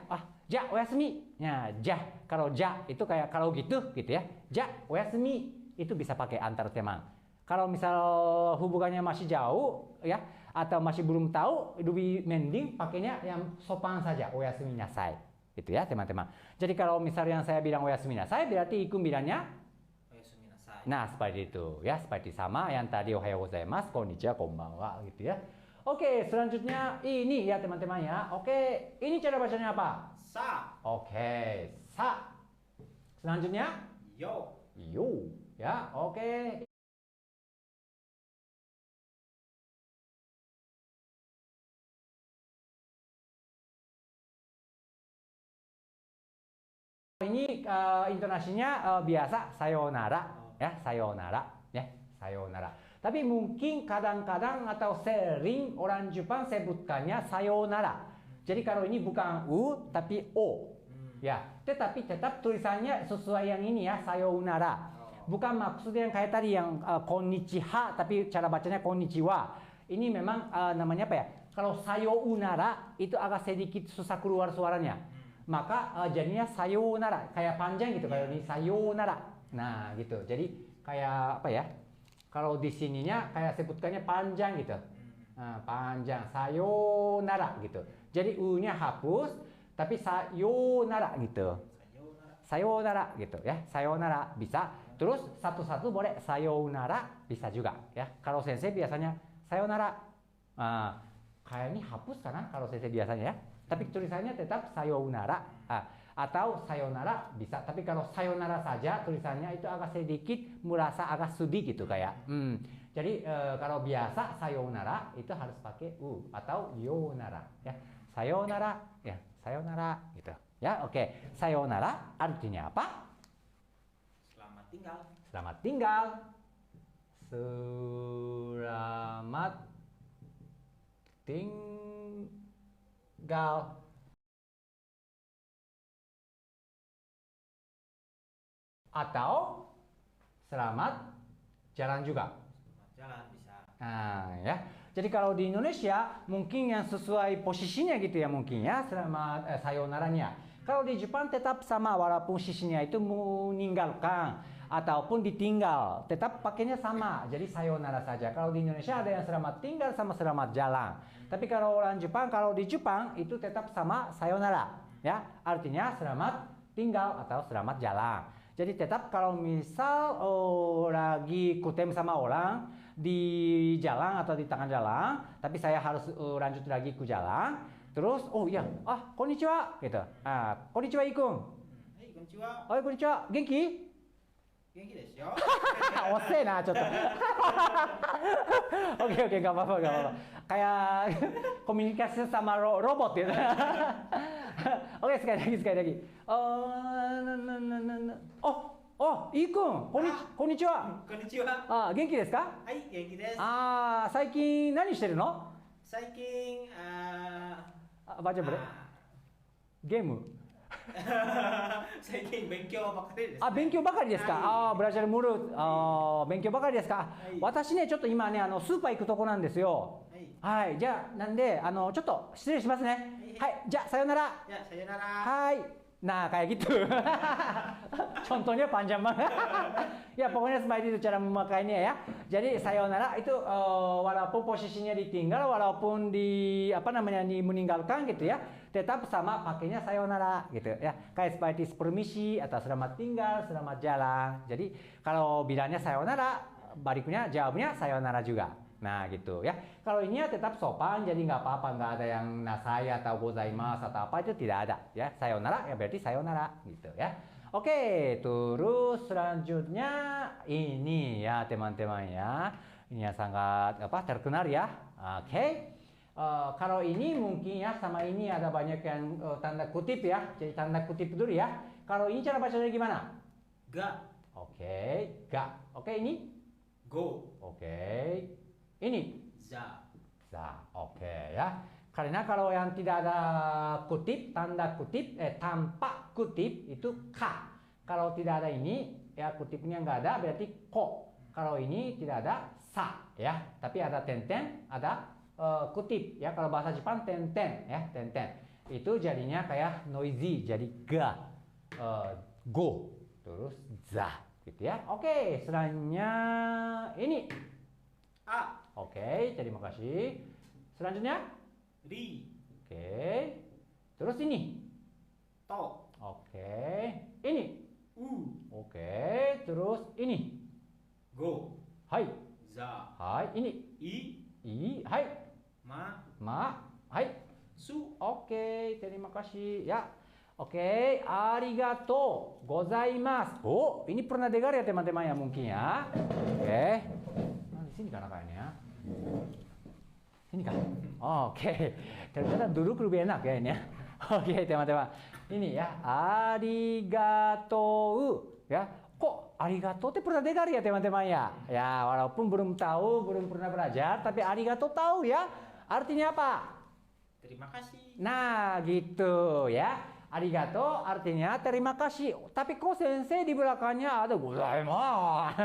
ja oyasumi. Nah, ja, kalau ja itu kayak kalau gitu ya. Ja oyasumi itu bisa pakai antar teman. Kalau misal hubungannya masih jauh ya, atau masih belum tahu, lebih mending pakainya yang sopan saja, oyasumi nasai. Gitu ya teman-teman. Jadi kalau misal yang saya bilang oyasumi nasai, berarti Ikun bilangnya oyasumi nasai. Nah, seperti itu ya, seperti sama yang tadi ohayo gozaimasu, konnichiwa, konbanwa gitu ya. Oke, selanjutnya ini ya teman-teman ya. Oke, ini cara bacanya apa? Sa. Oke, sa. Selanjutnya Yo. yo ya. Oke. Ini intonasinya biasa sayonara ya, sayonara ya, sayonara. Tapi mungkin kadang-kadang atau sering orang Jepang sebutkannya sayonara. Jadi kalau ini bukan u tapi o ya, tetapi tetap tulisannya sesuai yang ini ya, sayonara. Bukan maksudnya yang kayak tadi yang konnichiwa tapi cara bacanya konnichiwa. Ini memang namanya apa ya? Kalau sayonara itu agak sedikit susah keluar suaranya. Maka jadinya sayonara, kayak panjang gitu. Kalau ini sayonara. Nah, gitu. Jadi kayak apa ya? Kalau di sininya kayak sebutkannya panjang gitu. Nah, panjang sayonara gitu. Jadi u-nya hapus tapi sayonara gitu. Sayonara gitu ya. Sayonara bisa. Terus satu-satu boleh sayonara bisa juga ya. Kalau sensei biasanya sayonara. Kayaknya hapus karena kalau sensei biasanya ya. Tapi tulisannya tetap sayonara atau sayonara bisa. Tapi kalau sayonara saja tulisannya itu agak sedikit merasa agak sedih gitu kayak. Jadi kalau biasa sayonara itu harus pakai u atau yonara ya. Sayonara ya, sayonara gitu. Ya, oke. Sayonara artinya apa? Selamat tinggal. Selamat tinggal. Selamat tinggal. Atau selamat jalan juga. Selamat jalan bisa. Nah, ya. Jadi kalau di Indonesia mungkin yang sesuai posisinya gitu ya mungkin ya, selamat sayonaranya. Kalau di Jepang tetap sama walaupun posisinya itu meninggalkan ataupun ditinggal, tetap pakainya sama. Jadi sayonara saja. Kalau di Indonesia ada yang selamat tinggal sama selamat jalan. Tapi kalau orang Jepang, kalau di Jepang itu tetap sama sayonara, ya. Artinya selamat tinggal atau selamat jalan. Jadi tetap kalau misal lagi ketemu sama orang di jalan atau di tengah jalan, tapi saya harus lanjut lagi ke jalan, terus oh iya, konnichiwa gitu. Konnichiwa Ikun. Hey, konnichiwa. Oh, konnichiwa. Genki? Genki desu yo. Osei na, cotto. Oke, gak apa-apa. Kayak komunikasi sama robot gitu. Oke, sekali lagi. Ikun, konnichiwa. Konnichiwa. Genki desu ka? Hai, genki desu. 最近何してるの？最近バーチャルゲーム？最近勉強ばっかりです、ね。勉強ばかりですか。ブラジルムール、勉強ばかりですか。私ね、ちょっと今ね、スーパー行くとこなんですよ。はい、じゃあ、なんで、ちょっと失礼しますね。はい、じゃあ、さよなら。じゃあ、さよなら。はい。Nah, kayak gitu. Contohnya panjang banget. Ya, pokoknya seperti itu cara memakainya ya. Jadi sayonara itu walaupun posisinya ditinggal, walaupun di meninggalkan gitu ya, tetap sama pakainya sayonara gitu ya. Kayak seperti permisi atau selamat tinggal, selamat jalan. Jadi kalau bilangnya sayonara, baliknya jawabnya sayonara juga. Nah gitu ya. Kalau ini ya tetap sopan, jadi nggak apa-apa, nggak ada yang nasai atau gozaimasu atau apa itu tidak ada ya. Sayonara ya berarti sayonara gitu ya. Oke, terus selanjutnya ini ya teman-teman ya. Ini yang sangat apa terkenal ya. Oke. Kalau ini mungkin ya sama ini ada banyak yang tanda kutip ya. Jadi tanda kutip dulu ya. Kalau ini cara bacanya gimana? Ga. Oke, ga. Oke, ini? Go. Oke. Ini? Za. Za. Oke ya. Karena kalau yang tidak ada kutip, tanda kutip, tanpa kutip itu ka. Kalau tidak ada ini, ya kutipnya nggak ada berarti ko. Kalau ini tidak ada sa ya. Tapi ada tenten, ada kutip ya. Kalau bahasa Jepang tenten ya, tenten. Itu jadinya kayak noisy, jadi ga, go, terus za gitu ya. Oke, selanjutnya ini A. Oke, terima kasih. Selanjutnya Ri. oke. Terus ini To. oke. Ini U. oke. Terus ini Go. hai. Za. Hai, ini I. hai. Ma. Hai. Su. Oke, terima kasih ya. Oke, arigatou gozaimasu. Oh, ini pernah dengar ya teman-teman ya mungkin ya. Oke. Nah, di sini kan kayaknya. Sini kan? Oke. Ternyata duduk lebih enak ya ini ya. Oke, teman-teman. Ini ya, arigatou ya. Kok arigatou itu pernah dengar ya teman-teman ya? Ya, walaupun belum tahu, belum pernah belajar, tapi arigatou tahu ya. Artinya apa? Terima kasih. Nah, gitu ya. Arigato artinya terima kasih. Tapi kok sensei di belakangnya ada gozaimasu.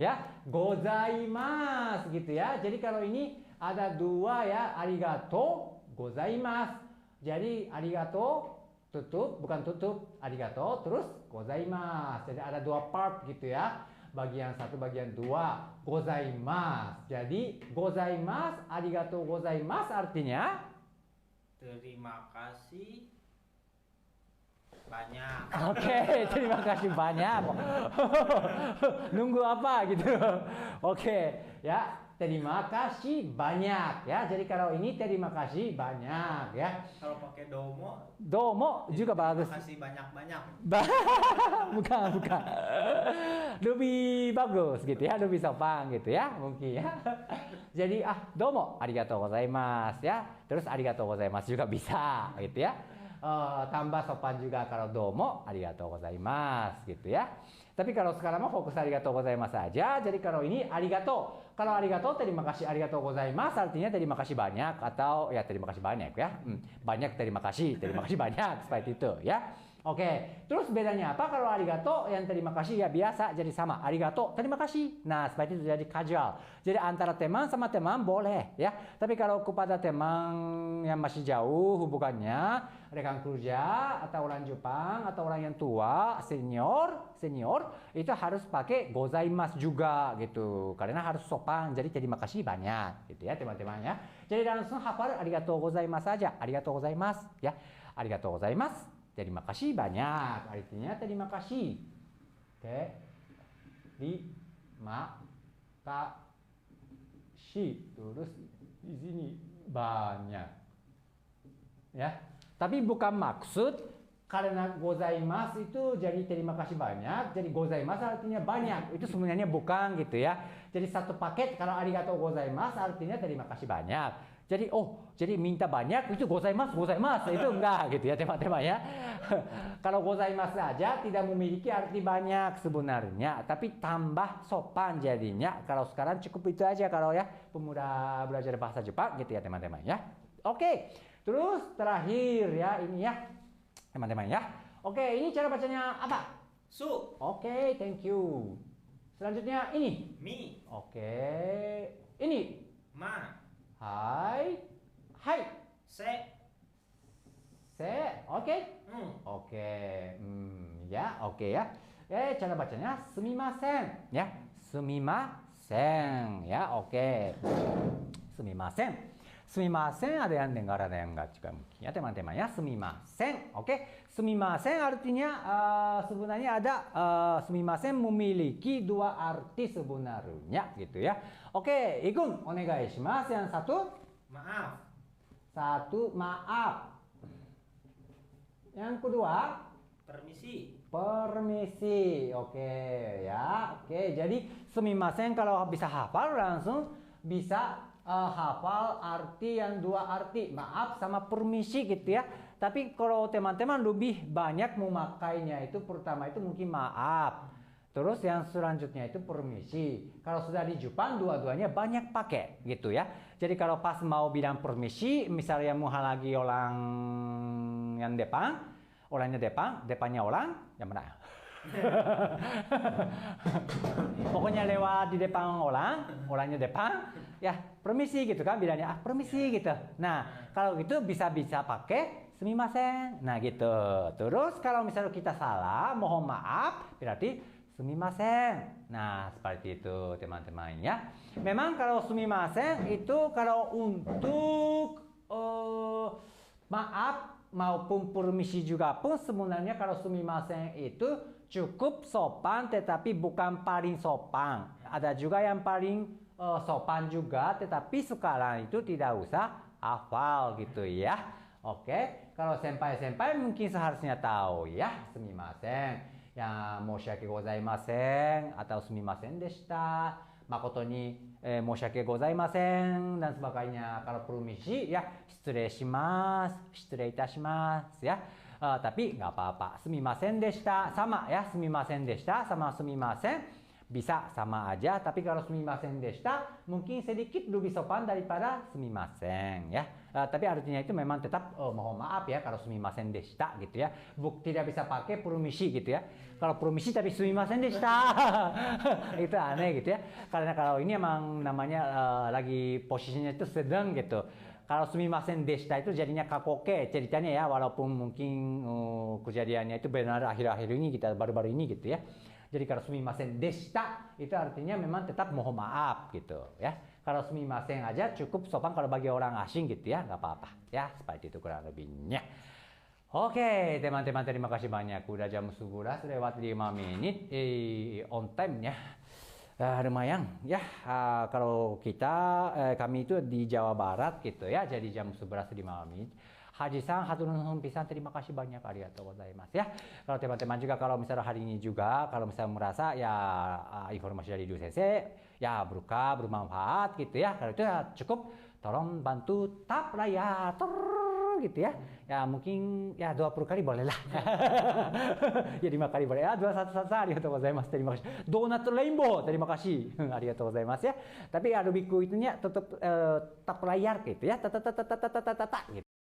Ya, gozaimasu gitu ya. Jadi kalau ini ada dua ya, arigato, gozaimasu. Jadi arigato tutup, bukan tutup, arigato terus gozaimasu. Jadi ada dua part gitu ya. Bagian satu, bagian dua, gozaimasu. Jadi gozaimasu, arigato gozaimasu artinya Terima kasih banyak. Oke, terima kasih banyak. Nunggu apa gitu. Oke, ya. Terima kasih banyak ya. Jadi kalau ini terima kasih banyak ya. Kalau pakai domo, Domo juga bagus. terima kasih banyak-banyak. Bukan. Lebih bagus gitu ya, lebih sopan gitu ya, mungkin ya. Jadi domo arigatou gozaimasu ya. Terus arigatou gozaimasu juga bisa gitu ya. Tambah sopan juga kalau domo arigatou gozaimasu gitu ya. Tapi kalau sekarang mah fokus arigatou gozaimasu saja. Jadi kalau ini arigatou. Kalau arigatou terima kasih, arigatou gozaimasu artinya terima kasih banyak atau ya terima kasih banyak ya. Banyak terima kasih banyak seperti itu ya. Oke, terus bedanya apa kalau arigato yang terima kasih ya biasa jadi sama. Arigato, terima kasih. Nah, seperti itu jadi casual. Jadi antara teman sama teman boleh ya. Tapi kalau kepada teman yang masih jauh hubungannya, rekan kerja atau orang Jepang atau orang yang tua, senior, itu harus pakai gozaimasu juga gitu. Karena harus sopan. Jadi terima kasih banyak gitu ya teman-teman ya. Jadi langsung hafal arigatou gozaimasu saja. Arigatou gozaimasu ya. Arigatou gozaimasu. Terima kasih banyak. Artinya terima kasih. Oke. Terima kasih. Terus di sini banyak. Ya. Tapi bukan maksud karena gozaimasu itu jadi terima kasih banyak. Jadi gozaimasu artinya banyak. Itu sebenarnya bukan gitu ya. Jadi satu paket kalau arigatou gozaimasu artinya terima kasih banyak. Jadi jadi minta banyak itu gozaimasu itu enggak gitu ya teman-teman ya. Kalau gozaimasu saja tidak memiliki arti banyak sebenarnya, tapi tambah sopan jadinya. Kalau sekarang cukup itu aja kalau ya pemuda belajar bahasa Jepang gitu ya teman-teman ya. Oke. Terus terakhir ya ini ya teman-teman ya. Oke, ini cara bacanya apa? Su. Oke, thank you. Selanjutnya ini. Mi. Oke. Ini. Ma. Hai. Se. Oke. Oke. Ya, oke ya. Cara bacanya sumimasen ya. Sumimasen ya, oke. Sumimasen. Sumimasen ada yang dengar, ada yang enggak juga mungkin ya teman-teman ya. Sumimasen, oke. Sumimasen artinya sebenarnya ada sumimasen memiliki dua arti sebenarnya gitu ya. Oke, Igun, onegai shimasu. Yang satu, Maaf. satu maaf. Yang kedua, Permisi. permisi. Oke ya. Oke, jadi sumimasen kalau bisa hafal langsung bisa hafal arti yang dua arti, maaf sama permisi gitu ya. Tapi kalau teman-teman lebih banyak memakainya itu pertama itu mungkin maaf. Terus yang selanjutnya itu permisi. Kalau sudah di Jepang dua-duanya banyak pakai gitu ya. Jadi kalau pas mau bilang permisi, misalnya menghalangi orang yang depan, orangnya depan, depannya orang, yang mana? Pokoknya lewat di depan orang, orangnya depan, ya permisi gitu kan bilangnya, permisi gitu. Nah kalau gitu bisa pakai sumimasen. Nah gitu. Terus kalau misalnya kita salah, mohon maaf, berarti sumimasen. Nah seperti itu teman-teman ya. Memang kalau sumimasen itu kalau untuk maaf maupun permisi juga pun sebenarnya kalau sumimasen itu cukup sopan tetapi bukan paling sopan. Ada juga yang paling sopan juga tetapi sekarang itu tidak usah hafal gitu ya. Oke, kalau senpai-senpai mungkin seharusnya tahu ya sumimasen. Ya, moshiyake gozaimasen atau sumimasen deshita. Makoto ni moshiyake gozaimasen dan sebagainya. Kalau permisi ya shitsurei shimasu, shitsurei itashimasu ya. Tapi nggak apa-apa. Sumimasen deshita sama ya. Sumimasen deshita sama sumimasen bisa sama aja. Tapi kalau sumimasen deshita mungkin sedikit lebih sopan daripada sumimasen ya. Tapi artinya itu memang tetap mohon maaf ya kalau sumimasen deshita gitu ya. Tidak bisa pakai permisi gitu ya. Kalau permisi tapi sumimasen deshita itu aneh gitu ya. Karena kalau ini emang namanya lagi posisinya itu sedang gitu. Kalau sumimasen deshita itu jadinya kakoke ceritanya ya, walaupun mungkin kejadiannya itu benar akhir-akhir ini kita baru-baru ini gitu ya. Jadi kalau sumimasen deshita itu artinya memang tetap mohon maaf gitu ya. Kalau sumimasen aja cukup sopan kalau bagi orang asing gitu ya, nggak apa-apa ya. Seperti itu kurang lebihnya. Oke teman-teman, terima kasih banyak. Udah jam 11 lewat 5 menit on time ya. Lumayan ya, kalau kita kami itu di Jawa Barat gitu ya, jadi jam 11.05 menit. Haji-san, hatur nuhun pisan, terima kasih banyak, arigatou gozaimasu ya. Kalau teman-teman juga kalau misalnya hari ini juga kalau misalnya merasa ya informasi dari Du Sensei ya bermanfaat gitu ya, kalau itu ya cukup tolong bantu tap layar gitu ya. Ya mungkin ya 20 kali boleh lah. Ya 5 kali boleh. Ya 21 arigatou gozaimasu. Terima kasih. Donat rainbow. Terima kasih. Arigatou gozaimasu ya. Tapi Adobe itunya tetap tap layar gitu ya. Tata gitu